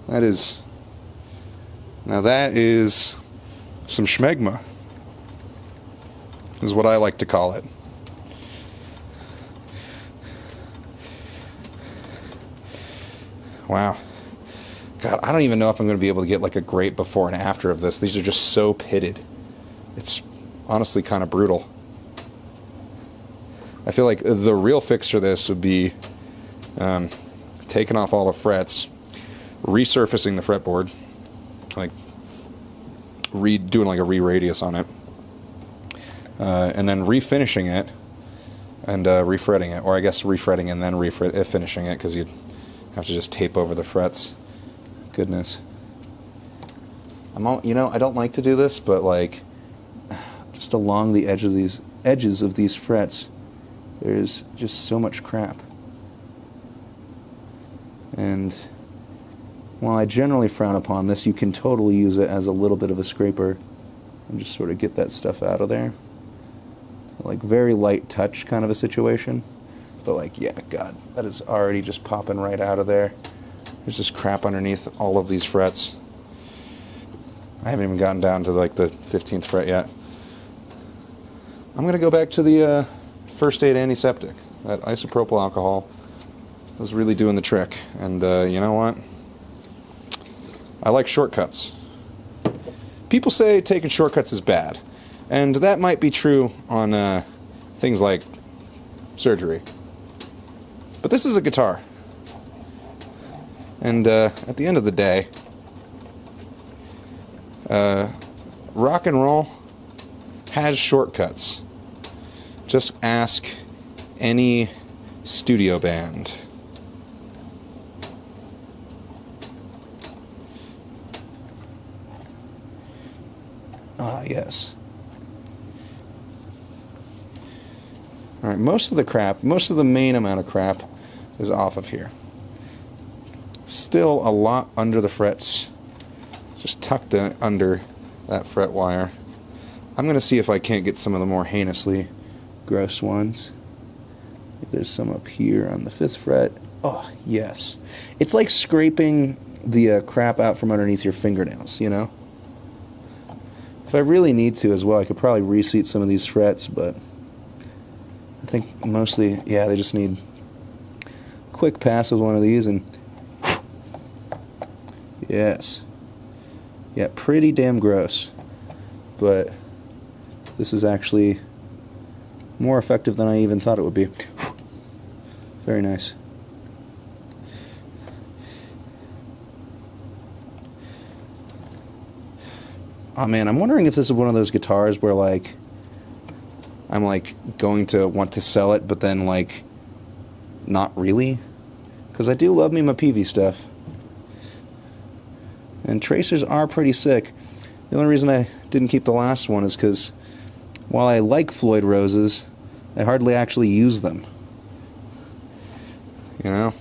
Now that is some schmegma, is what I like to call it. Wow. God, I don't even know if I'm going to be able to get like a great before and after of this. These are just so pitted. It's honestly kind of brutal. I feel like the real fix for this would be taking off all the frets, resurfacing the fretboard, like doing like a re-radius on it, and then refinishing it and refretting it, or I guess refretting and then finishing it, because you'd have to just tape over the frets. Goodness. I don't like to do this, but like just along the edges of these frets, there's just so much crap. And while I generally frown upon this, you can totally use it as a little bit of a scraper and just sort of get that stuff out of there. Like very light touch kind of a situation. But like, yeah, God, that is already just popping right out of there. There's just crap underneath all of these frets. I haven't even gotten down to like the 15th fret yet. I'm going to go back to the first aid antiseptic. That isopropyl alcohol was really doing the trick. And you know what? I like shortcuts. People say taking shortcuts is bad. And that might be true on things like surgery. But this is a guitar. And at the end of the day, rock and roll has shortcuts. Just ask any studio band. Ah, yes. Alright, most of the main amount of crap is off of here. Still a lot under the frets, just tucked under that fret wire. I'm going to see if I can't get some of the more heinously gross ones. There's some up here on the 5th fret. Oh, yes. It's like scraping the crap out from underneath your fingernails, you know? If I really need to as well, I could probably reseat some of these frets, but I think mostly, yeah, they just need a quick pass with one of these and yes. Yeah, pretty damn gross. But this is actually more effective than I even thought it would be. Very nice. Oh man, I'm wondering if this is one of those guitars where like I'm like going to want to sell it, but then like not really, because I do love me my Peavey stuff, and Tracers are pretty sick. The only reason I didn't keep the last one is because while I like Floyd Roses, I hardly actually use them. You know,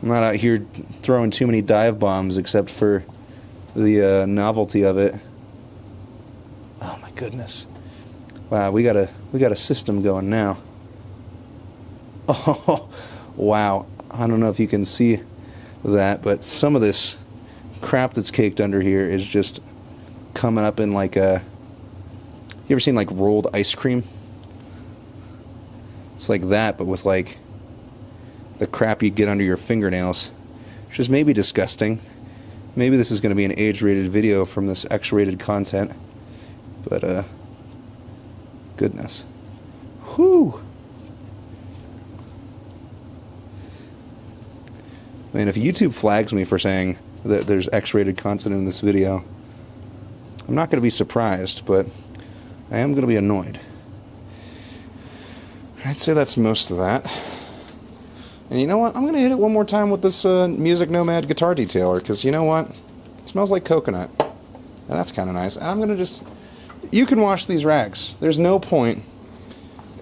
I'm not out here throwing too many dive bombs except for the novelty of it. Oh my goodness! Wow, we got a system going now. Oh wow! I don't know if you can see that, but some of this crap that's caked under here is just coming up in like a. You ever seen like rolled ice cream? It's like that, but with like the crap you get under your fingernails, which is maybe disgusting. Maybe this is going to be an age-rated video from this X-rated content, but goodness, whew. I mean, if YouTube flags me for saying that there's X-rated content in this video, I'm not going to be surprised, but I am going to be annoyed. I'd say that's most of that. And you know what? I'm going to hit it one more time with this Music Nomad guitar detailer, because you know what? It smells like coconut. And that's kind of nice. And I'm going to just... You can wash these rags. There's no point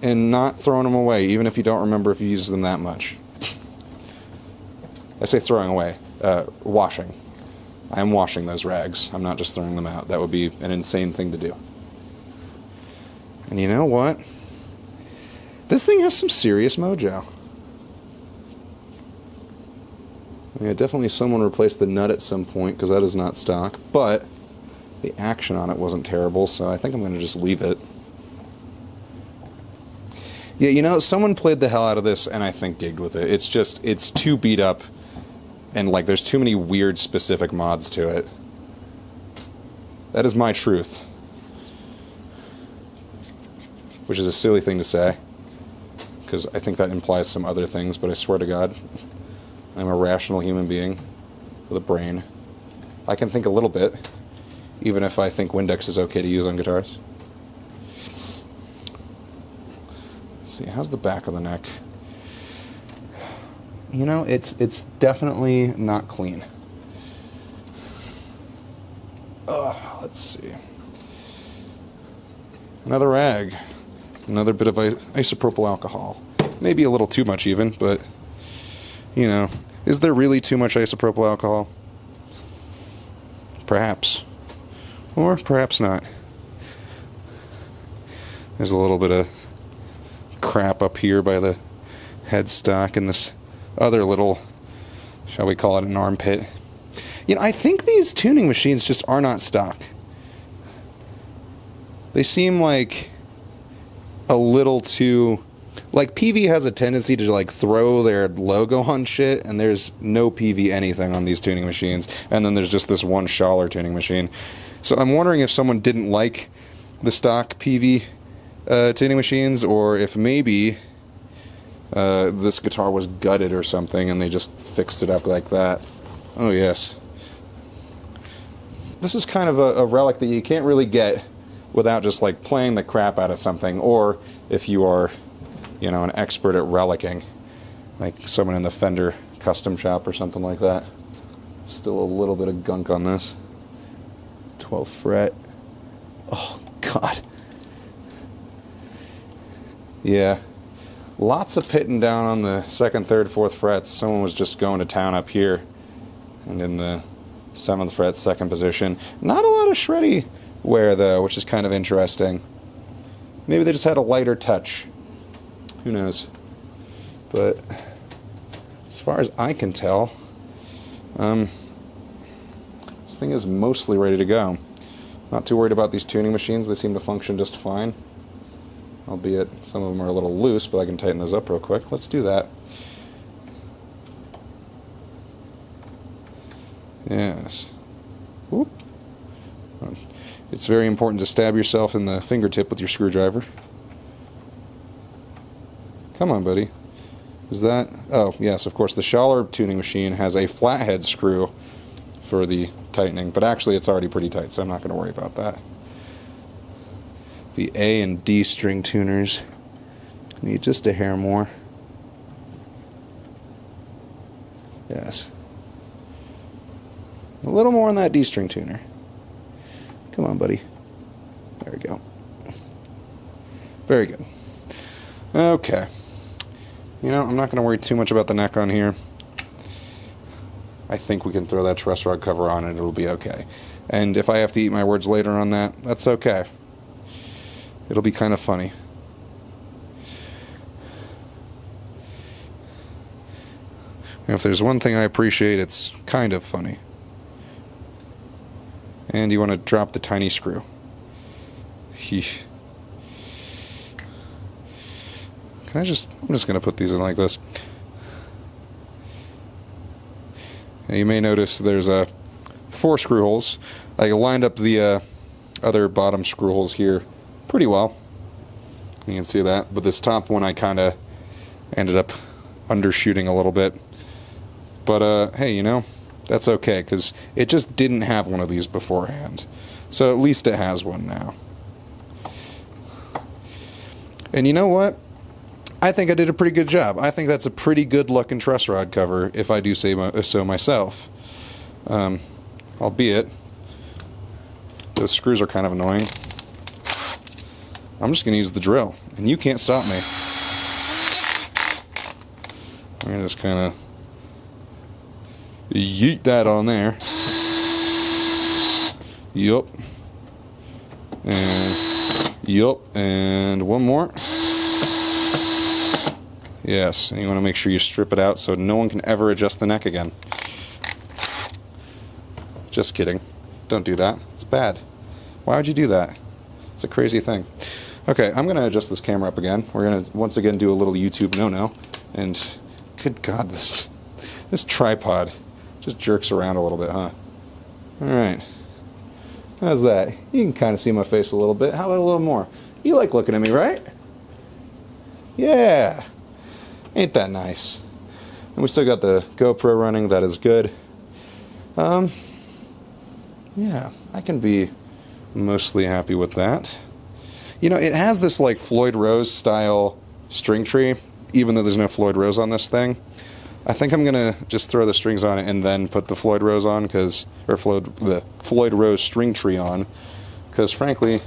in not throwing them away, even if you don't remember if you use them that much. I say throwing away, washing. I'm washing those rags. I'm not just throwing them out. That would be an insane thing to do. And you know what? This thing has some serious mojo. Yeah, definitely someone replaced the nut at some point, because that is not stock, but the action on it wasn't terrible, so I think I'm going to just leave it. Yeah, you know, someone played the hell out of this and I think gigged with it. It's too beat up, and like there's too many weird specific mods to it. That is my truth. Which is a silly thing to say, because I think that implies some other things, but I swear to God, I'm a rational human being with a brain. I can think a little bit, even if I think Windex is okay to use on guitars. Let's see, how's the back of the neck? You know, it's definitely not clean. Let's see. Another rag. Another bit of isopropyl alcohol. Maybe a little too much even, but, you know, is there really too much isopropyl alcohol? Perhaps. Or perhaps not. There's a little bit of crap up here by the headstock and this other little, shall we call it an armpit. You know, I think these tuning machines just are not stock. They seem like a little too, like Peavey has a tendency to like throw their logo on shit, and there's no Peavey anything on these tuning machines, and then there's just this one Schaller tuning machine. So I'm wondering if someone didn't like the stock Peavey tuning machines, or if maybe this guitar was gutted or something and they just fixed it up like that. Oh yes. This is kind of a relic that you can't really get without just like playing the crap out of something, or if you are, you know, an expert at relicking, like someone in the Fender custom shop or something like that. Still a little bit of gunk on this. 12th fret. Oh God. Yeah. Lots of pitting down on the 2nd, 3rd, 4th frets. Someone was just going to town up here. And in the 7th fret, 2nd position. Not a lot of shreddy wear though, which is kind of interesting. Maybe they just had a lighter touch. Who knows? But as far as I can tell, this thing is mostly ready to go. Not too worried about these tuning machines. They seem to function just fine. Albeit some of them are a little loose, but I can tighten those up real quick. Let's do that. Yes. Whoop. It's very important to stab yourself in the fingertip with your screwdriver. Come on, buddy. Is that... Oh, yes, of course. The Schaller tuning machine has a flathead screw for the tightening, but actually it's already pretty tight, so I'm not going to worry about that. The A and D string tuners need just a hair more. Yes. A little more on that D string tuner. Come on, buddy. There we go. Very good. Okay. You know, I'm not going to worry too much about the neck on here. I think we can throw that truss rod cover on and it'll be okay. And if I have to eat my words later on that, that's okay. It'll be kind of funny. And if there's one thing I appreciate, it's kind of funny. And you want to drop the tiny screw. Yeesh. I'm just going to put these in like this. Now you may notice there's 4 screw holes. I lined up the other bottom screw holes here pretty well. You can see that. But this top one I kind of ended up undershooting a little bit. But hey, you know, that's okay, because it just didn't have one of these beforehand. So at least it has one now. And you know what? I think I did a pretty good job. I think that's a pretty good looking truss rod cover, if I do say so myself. Albeit, those screws are kind of annoying. I'm just going to use the drill, and you can't stop me. I'm going to just kind of Yeet that on there. Yup. And yup. And one more. Yes, and you want to make sure you strip it out so no one can ever adjust the neck again. Just kidding. Don't do that. It's bad. Why would you do that? It's a crazy thing. Okay, I'm going to adjust this camera up again. We're going to once again do a little YouTube no-no. And good God, this tripod just jerks around a little bit, huh? Alright. How's that? You can kind of see my face a little bit. How about a little more? You like looking at me, right? Yeah. Ain't that nice? And we still got the GoPro running. That is good. Yeah, I can be mostly happy with that. You know, it has this like Floyd Rose style string tree, even though there's no Floyd Rose on this thing. I think I'm gonna just throw the strings on it and then put the Floyd Rose on, the Floyd Rose string tree on, because frankly,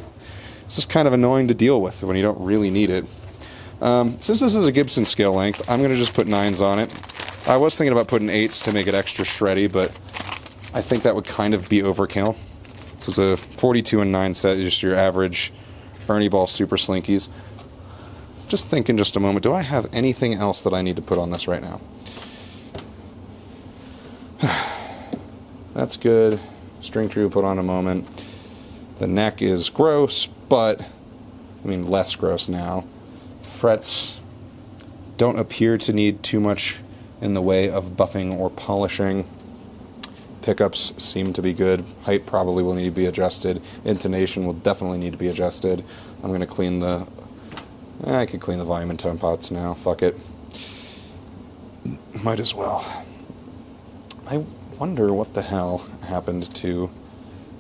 it's just kind of annoying to deal with when you don't really need it. Since this is a Gibson scale length, I'm gonna just put 9s on it. I was thinking about putting 8s to make it extra shreddy, but I think that would kind of be overkill. So it's a 42 and 9 set, just your average Ernie Ball Super Slinkies. Just thinking just a moment, do I have anything else that I need to put on this right now? That's good. String tree we'll put on in a moment. The neck is gross, but, I mean less gross now. Frets don't appear to need too much in the way of buffing or polishing. Pickups seem to be good. Height probably will need to be adjusted. Intonation will definitely need to be adjusted. I'm going to clean the... I could clean the volume and tone pots now. Fuck it. Might as well. I wonder what the hell happened to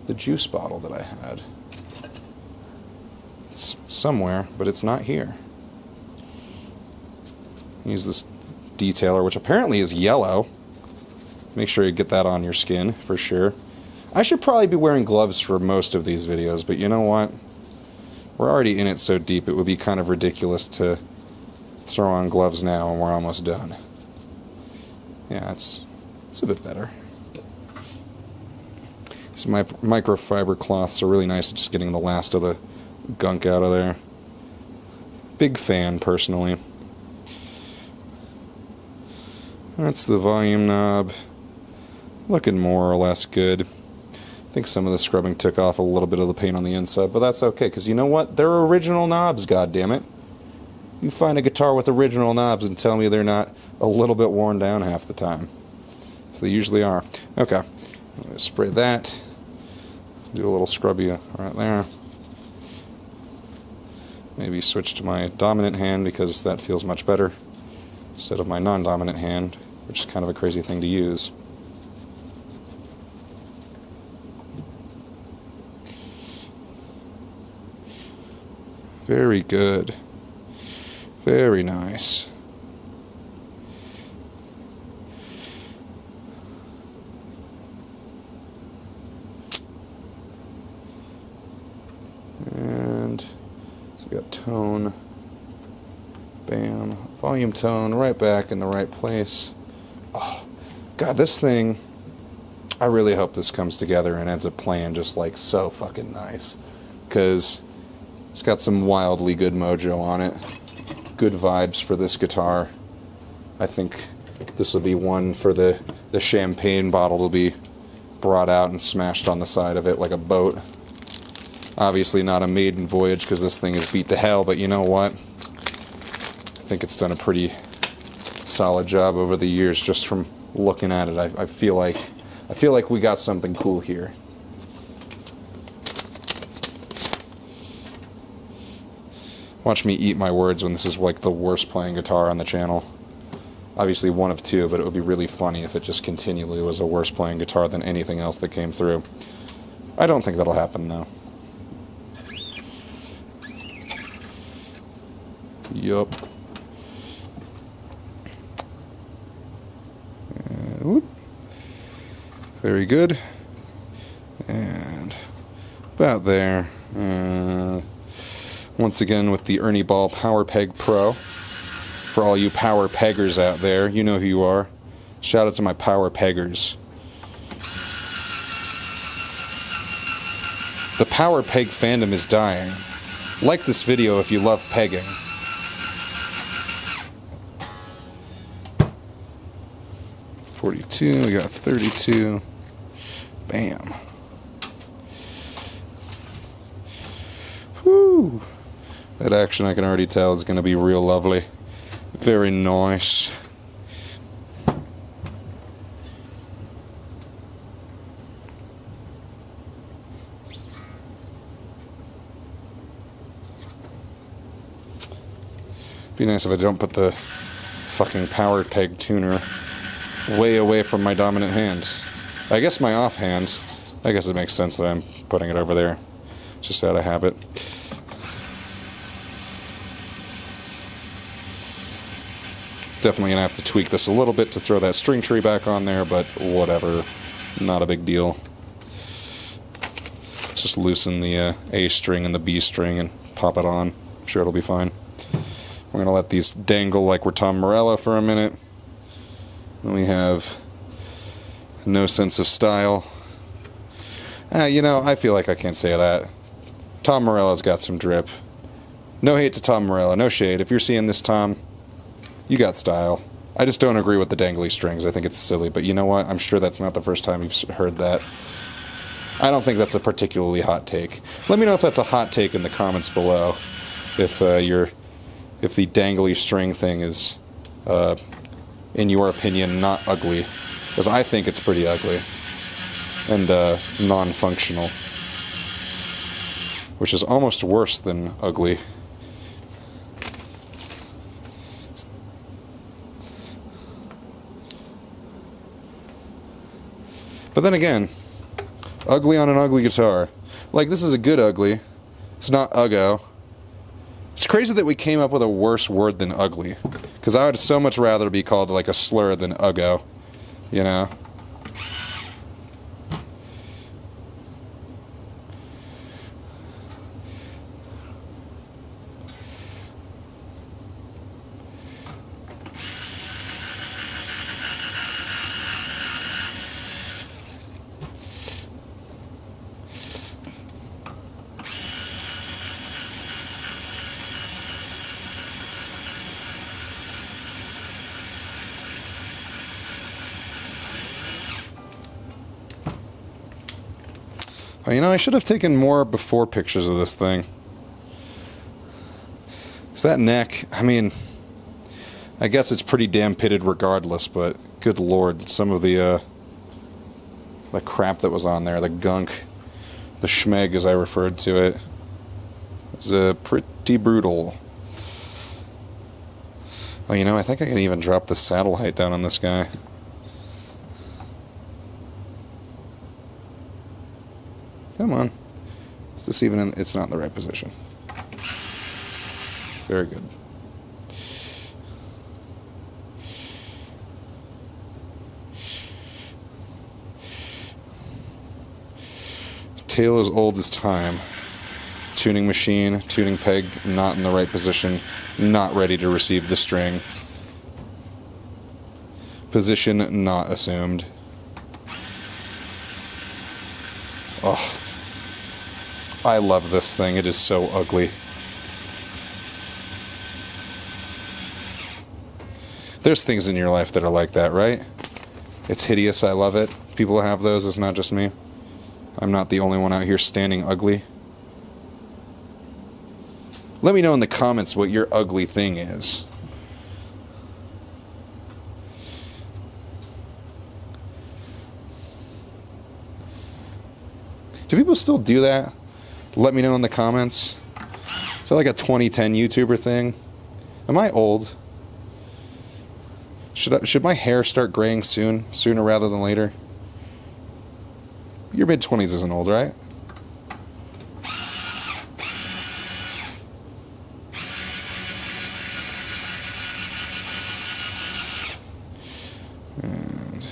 the juice bottle that I had. It's somewhere, but it's not here. Use this detailer, which apparently is yellow. Make sure you get that on your skin, for sure. I should probably be wearing gloves for most of these videos, but you know what? We're already in it so deep, it would be kind of ridiculous to throw on gloves now and we're almost done. Yeah, it's a bit better. These microfiber cloths are really nice at just getting the last of the gunk out of there. Big fan, personally. That's the volume knob. Looking more or less good. I think some of the scrubbing took off a little bit of the paint on the inside, but that's okay, because you know what? They're original knobs, goddammit. You find a guitar with original knobs and tell me they're not a little bit worn down half the time. So they usually are. Okay. I'm going to spray that. Do a little scrubby right there. Maybe switch to my dominant hand because that feels much better instead of my non-dominant hand, which is kind of a crazy thing to use. Very good. Very nice. And so we got tone. Bam. Volume tone right back in the right place. Oh, God, this thing, I really hope this comes together and ends up playing just like so fucking nice. Because it's got some wildly good mojo on it. Good vibes for this guitar. I think this will be one for the champagne bottle to be brought out and smashed on the side of it like a boat. Obviously not a maiden voyage because this thing is beat to hell, but you know what? I think it's done a pretty solid job over the years just from looking at it. I feel like we got something cool here. Watch me eat my words when this is like the worst playing guitar on the channel. Obviously one of two, but it would be really funny if it just continually was a worse playing guitar than anything else that came through. I don't think that'll happen though. Yup. And whoop. Very good. And about there. Once again with the Ernie Ball Power Peg Pro. For all you power peggers out there, you know who you are. Shout out to my power peggers. The power peg fandom is dying. Like this video if you love pegging. $42, we got $32. Bam. Whew. That action I can already tell is going to be real lovely. Very nice. Be nice if I don't put the fucking power peg tuner way away from my dominant hand. I guess my off hand, I guess it makes sense that I'm putting it over there. Just out of habit. Definitely gonna have to tweak this a little bit to throw that string tree back on there, but whatever. Not a big deal. Just loosen the A string and the B string and pop it on. I'm sure it'll be fine. We're going to let these dangle like we're Tom Morello for a minute. And we have no sense of style. You know, I feel like I can't say that. Tom Morello's got some drip. No hate to Tom Morello, no shade. If you're seeing this, Tom, you got style. I just don't agree with the dangly strings. I think it's silly, but you know what? I'm sure that's not the first time you've heard that. I don't think that's a particularly hot take. Let me know if that's a hot take in the comments below. If the dangly string thing is, in your opinion, not ugly. Because I think it's pretty ugly. And non-functional. Which is almost worse than ugly. But then again, ugly on an ugly guitar. Like, this is a good ugly. It's not uggo. It's crazy that we came up with a worse word than ugly. Because I would so much rather be called like a slur than uggo. You know? Oh, you know, I should have taken more before pictures of this thing. So that neck, I mean, I guess it's pretty damn pitted regardless, but good lord, some of the crap that was on there, the gunk, the schmeg as I referred to it, was pretty brutal. Oh, you know, I think I can even drop the saddle height down on this guy. Come on. Is this even in? It's not in the right position. Very good. Tale as old as time. Tuning machine, tuning peg, not in the right position, not ready to receive the string. Position not assumed. Oh. I love this thing. It is so ugly. There's things in your life that are like that, right? It's hideous. I love it. People have those. It's not just me. I'm not the only one out here standing ugly. Let me know in the comments what your ugly thing is. Do people still do that? Let me know in the comments. Is that like a 2010 YouTuber thing? Am I old? Should my hair start graying sooner rather than later? Your mid-20s isn't old, right? And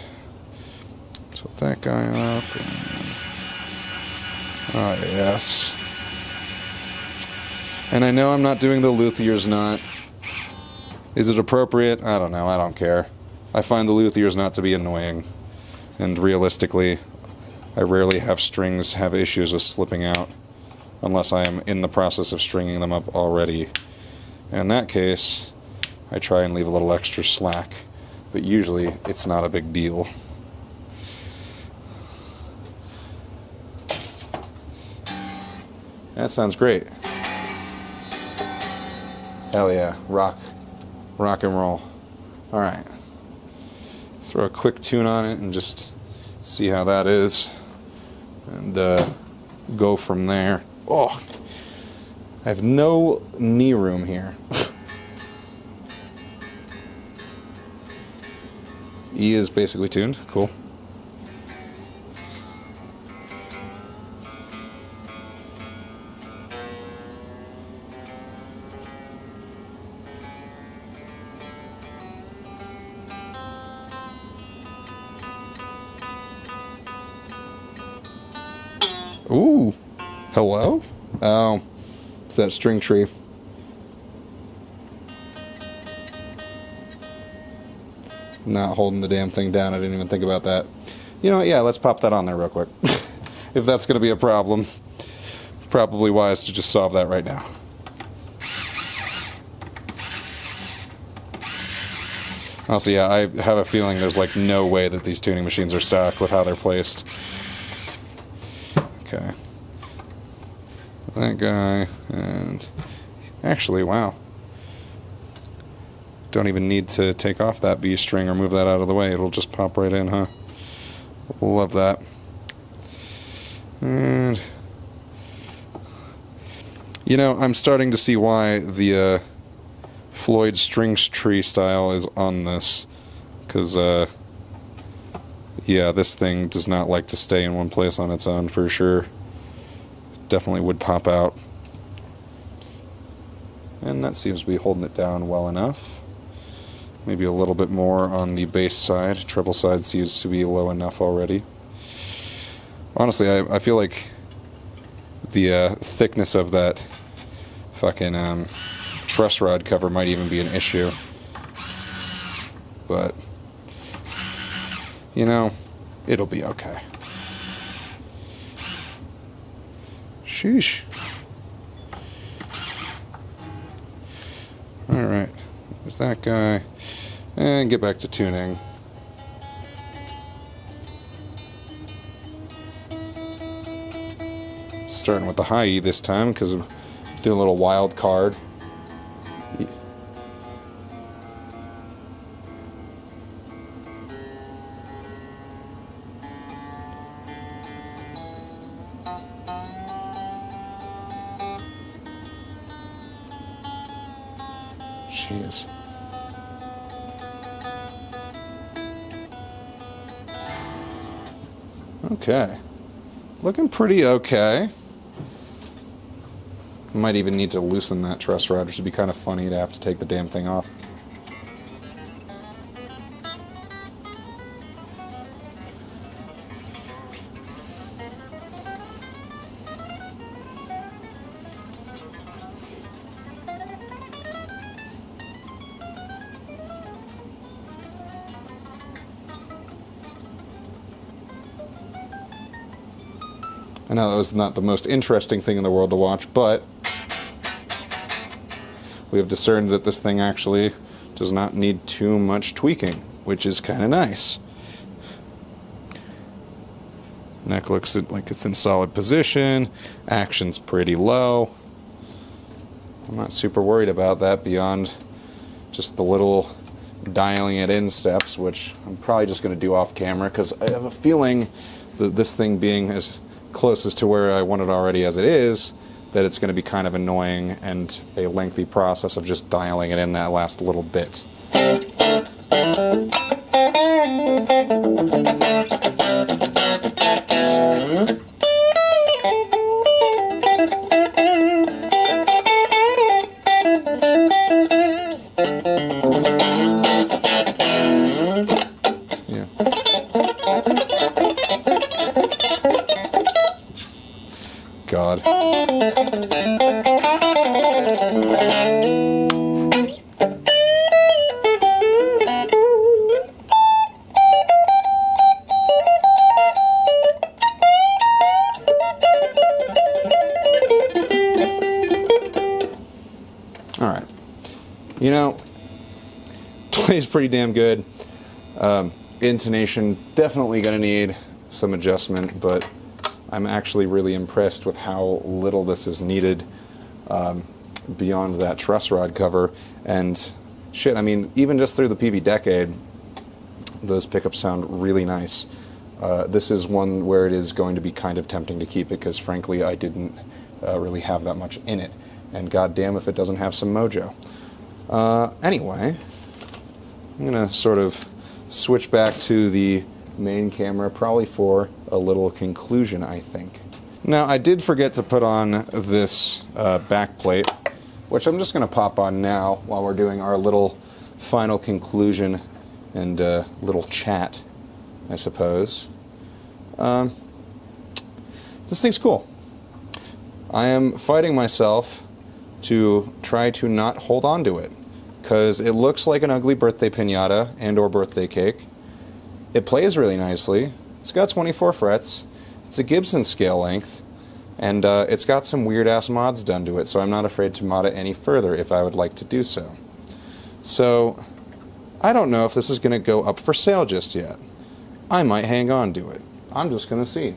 tilt that guy up. Oh, yes. And I know I'm not doing the luthier's knot. Is it appropriate? I don't know. I don't care. I find the luthiers not to be annoying, and realistically, I rarely have strings have issues with slipping out, unless I am in the process of stringing them up already. And in that case, I try and leave a little extra slack, but usually it's not a big deal. That sounds great. Hell yeah, rock and roll. Alright, throw a quick tune on it and just see how that is, and go from there. Oh, I have no knee room here. E is basically tuned, cool. Ooh, hello? Oh, it's that string tree. Not holding the damn thing down. I didn't even think about that. You know what? Yeah, let's pop that on there real quick. If that's going to be a problem, probably wise to just solve that right now. Also, yeah, I have a feeling there's like no way that these tuning machines are stocked with how they're placed. Okay. That guy, and actually, wow. Don't even need to take off that B string or move that out of the way. It'll just pop right in, huh? Love that. And, you know, I'm starting to see why the Floyd string tree style is on this. Because, yeah, this thing does not like to stay in one place on its own, for sure. Definitely would pop out. And that seems to be holding it down well enough. Maybe a little bit more on the bass side. Treble side seems to be low enough already. Honestly, I feel like the thickness of that fucking truss rod cover might even be an issue. But, you know, it'll be okay. Sheesh. Alright, there's that guy. And get back to tuning. Starting with the high E this time, because I'm doing a little wild card. Jeez. Okay. Looking pretty okay. Might even need to loosen that truss rod, which would be kind of funny to have to take the damn thing off. I know that was not the most interesting thing in the world to watch, but we have discerned that this thing actually does not need too much tweaking, which is kind of nice. Neck looks like it's in solid position. Action's pretty low. I'm not super worried about that beyond just the little dialing it in steps, which I'm probably just going to do off camera because I have a feeling that this thing being as closest to where I want it already as it is, that it's going to be kind of annoying and a lengthy process of just dialing it in that last little bit. Yeah. God. You know, plays pretty damn good. Intonation, definitely going to need some adjustment, but I'm actually really impressed with how little this is needed beyond that truss rod cover. And shit, I mean, even just through the Peavey decade, those pickups sound really nice. This is one where it is going to be kind of tempting to keep it because, frankly, I didn't really have that much in it. And goddamn if it doesn't have some mojo. Anyway, I'm going to sort of switch back to the main camera, probably for a little conclusion, I think. Now, I did forget to put on this back plate, which I'm just going to pop on now while we're doing our little final conclusion and little chat, I suppose. This thing's cool. I am fighting myself to try to not hold on to it, because it looks like an ugly birthday piñata and or birthday cake. It plays really nicely. It's got 24 frets. It's a Gibson scale length. And it's got some weird-ass mods done to it, so I'm not afraid to mod it any further if I would like to do so. So, I don't know if this is going to go up for sale just yet. I might hang on to it. I'm just going to see.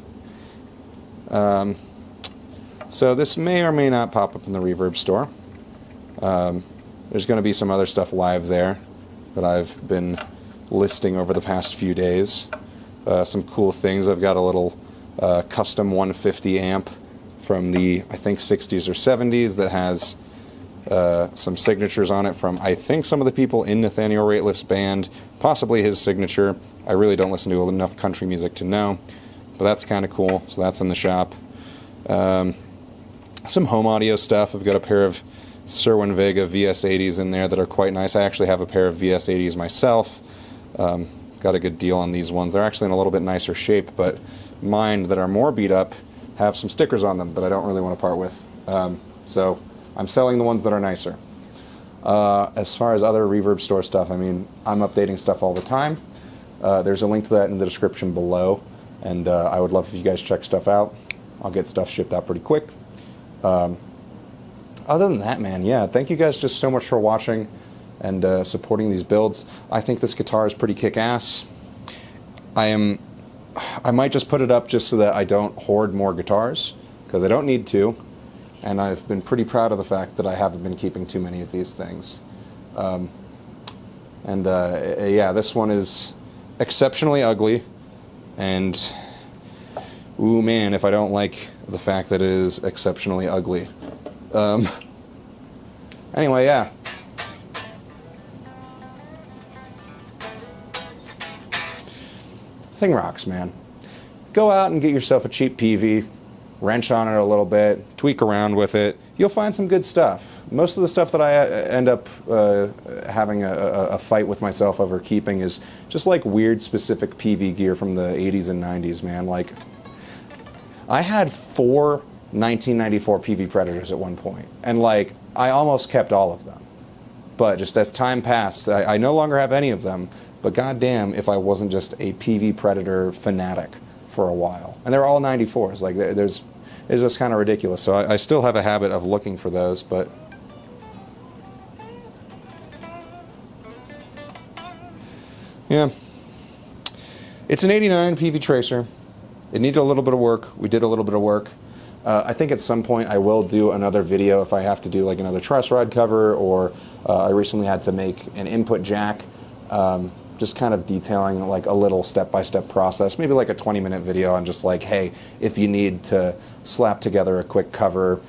So this may or may not pop up in the Reverb store. There's going to be some other stuff live there that I've been listing over the past few days. Some cool things. I've got a little custom 150 amp from the, I think, 60s or 70s that has some signatures on it from, I think, some of the people in Nathaniel Rateliff's band, possibly his signature. I really don't listen to enough country music to know, but that's kind of cool, so that's in the shop. Some home audio stuff. I've got a pair of Cerwin Vega VS80s in there that are quite nice. I actually have a pair of VS80s myself. Got a good deal on these ones. They're actually in a little bit nicer shape, but mine that are more beat up have some stickers on them that I don't really want to part with. So I'm selling the ones that are nicer. As far as other Reverb store stuff, I mean, I'm updating stuff all the time. There's a link to that in the description below, and I would love if you guys check stuff out. I'll get stuff shipped out pretty quick. Other than that, man, yeah, thank you guys just so much for watching and supporting these builds. I think this guitar is pretty kick-ass. I might just put it up just so that I don't hoard more guitars, because I don't need to, and I've been pretty proud of the fact that I haven't been keeping too many of these things. Yeah, this one is exceptionally ugly, and ooh man, if I don't like the fact that it is exceptionally ugly. Anyway, yeah. Thing rocks, man. Go out and get yourself a cheap Peavey, wrench on it a little bit, tweak around with it. You'll find some good stuff. Most of the stuff that I end up having a fight with myself over keeping is just like weird specific Peavey gear from the 80s and 90s, man. Like, I had 4 1994 Peavey Predators at one point, and like, I almost kept all of them. But just as time passed, I no longer have any of them, but goddamn if I wasn't just a Peavey Predator fanatic for a while. And they're all 94s, like it's just kind of ridiculous. So I still have a habit of looking for those, but yeah. It's an 89 Peavey Tracer. It needed a little bit of work. We did a little bit of work. I think at some point I will do another video if I have to do like another truss rod cover, or I recently had to make an input jack, just kind of detailing like a little step-by-step process, maybe like a 20-minute video on just like, hey, if you need to slap together a quick cover,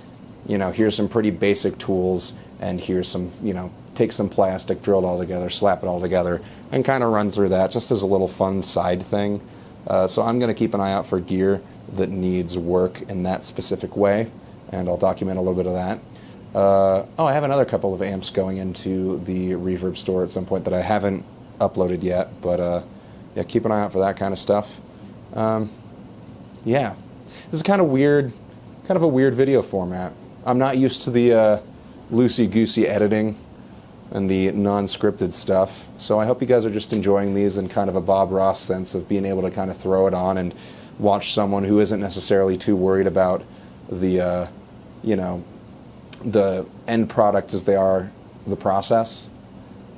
you know, here's some pretty basic tools, and here's some, you know, take some plastic, drill it all together, slap it all together, and kind of run through that just as a little fun side thing. So I'm going to keep an eye out for gear that needs work in that specific way, and I'll document a little bit of that. Oh, I have another couple of amps going into the Reverb store at some point that I haven't uploaded yet, but yeah, keep an eye out for that kind of stuff. Yeah, this is kind of weird, kind of a weird video format. I'm not used to the loosey-goosey editing and the non-scripted stuff, so I hope you guys are just enjoying these in kind of a Bob Ross sense of being able to kind of throw it on and watch someone who isn't necessarily too worried about the, you know, the end product as they are the process.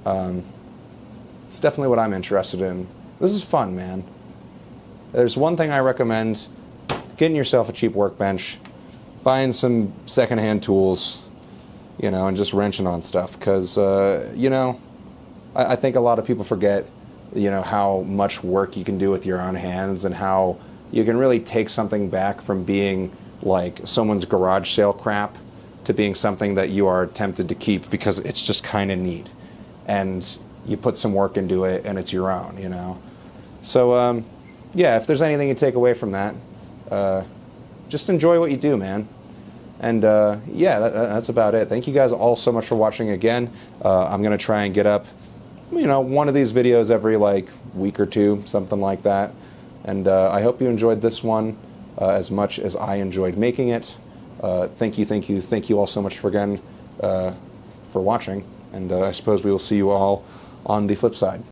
It's definitely what I'm interested in. This is fun, man. There's one thing I recommend: getting yourself a cheap workbench, buying some secondhand tools, you know, and just wrenching on stuff. Because, you know, I think a lot of people forget, you know, how much work you can do with your own hands and how you can really take something back from being like someone's garage sale crap to being something that you are tempted to keep because it's just kind of neat. And you put some work into it and it's your own, you know. So, yeah, if there's anything you take away from that, just enjoy what you do, man. And yeah, that's about it. Thank you guys all so much for watching again. I'm going to try and get up, you know, one of these videos every like week or two, something like that. And I hope you enjoyed this one as much as I enjoyed making it. Thank you all so much for again for watching. And I suppose we will see you all on the flip side.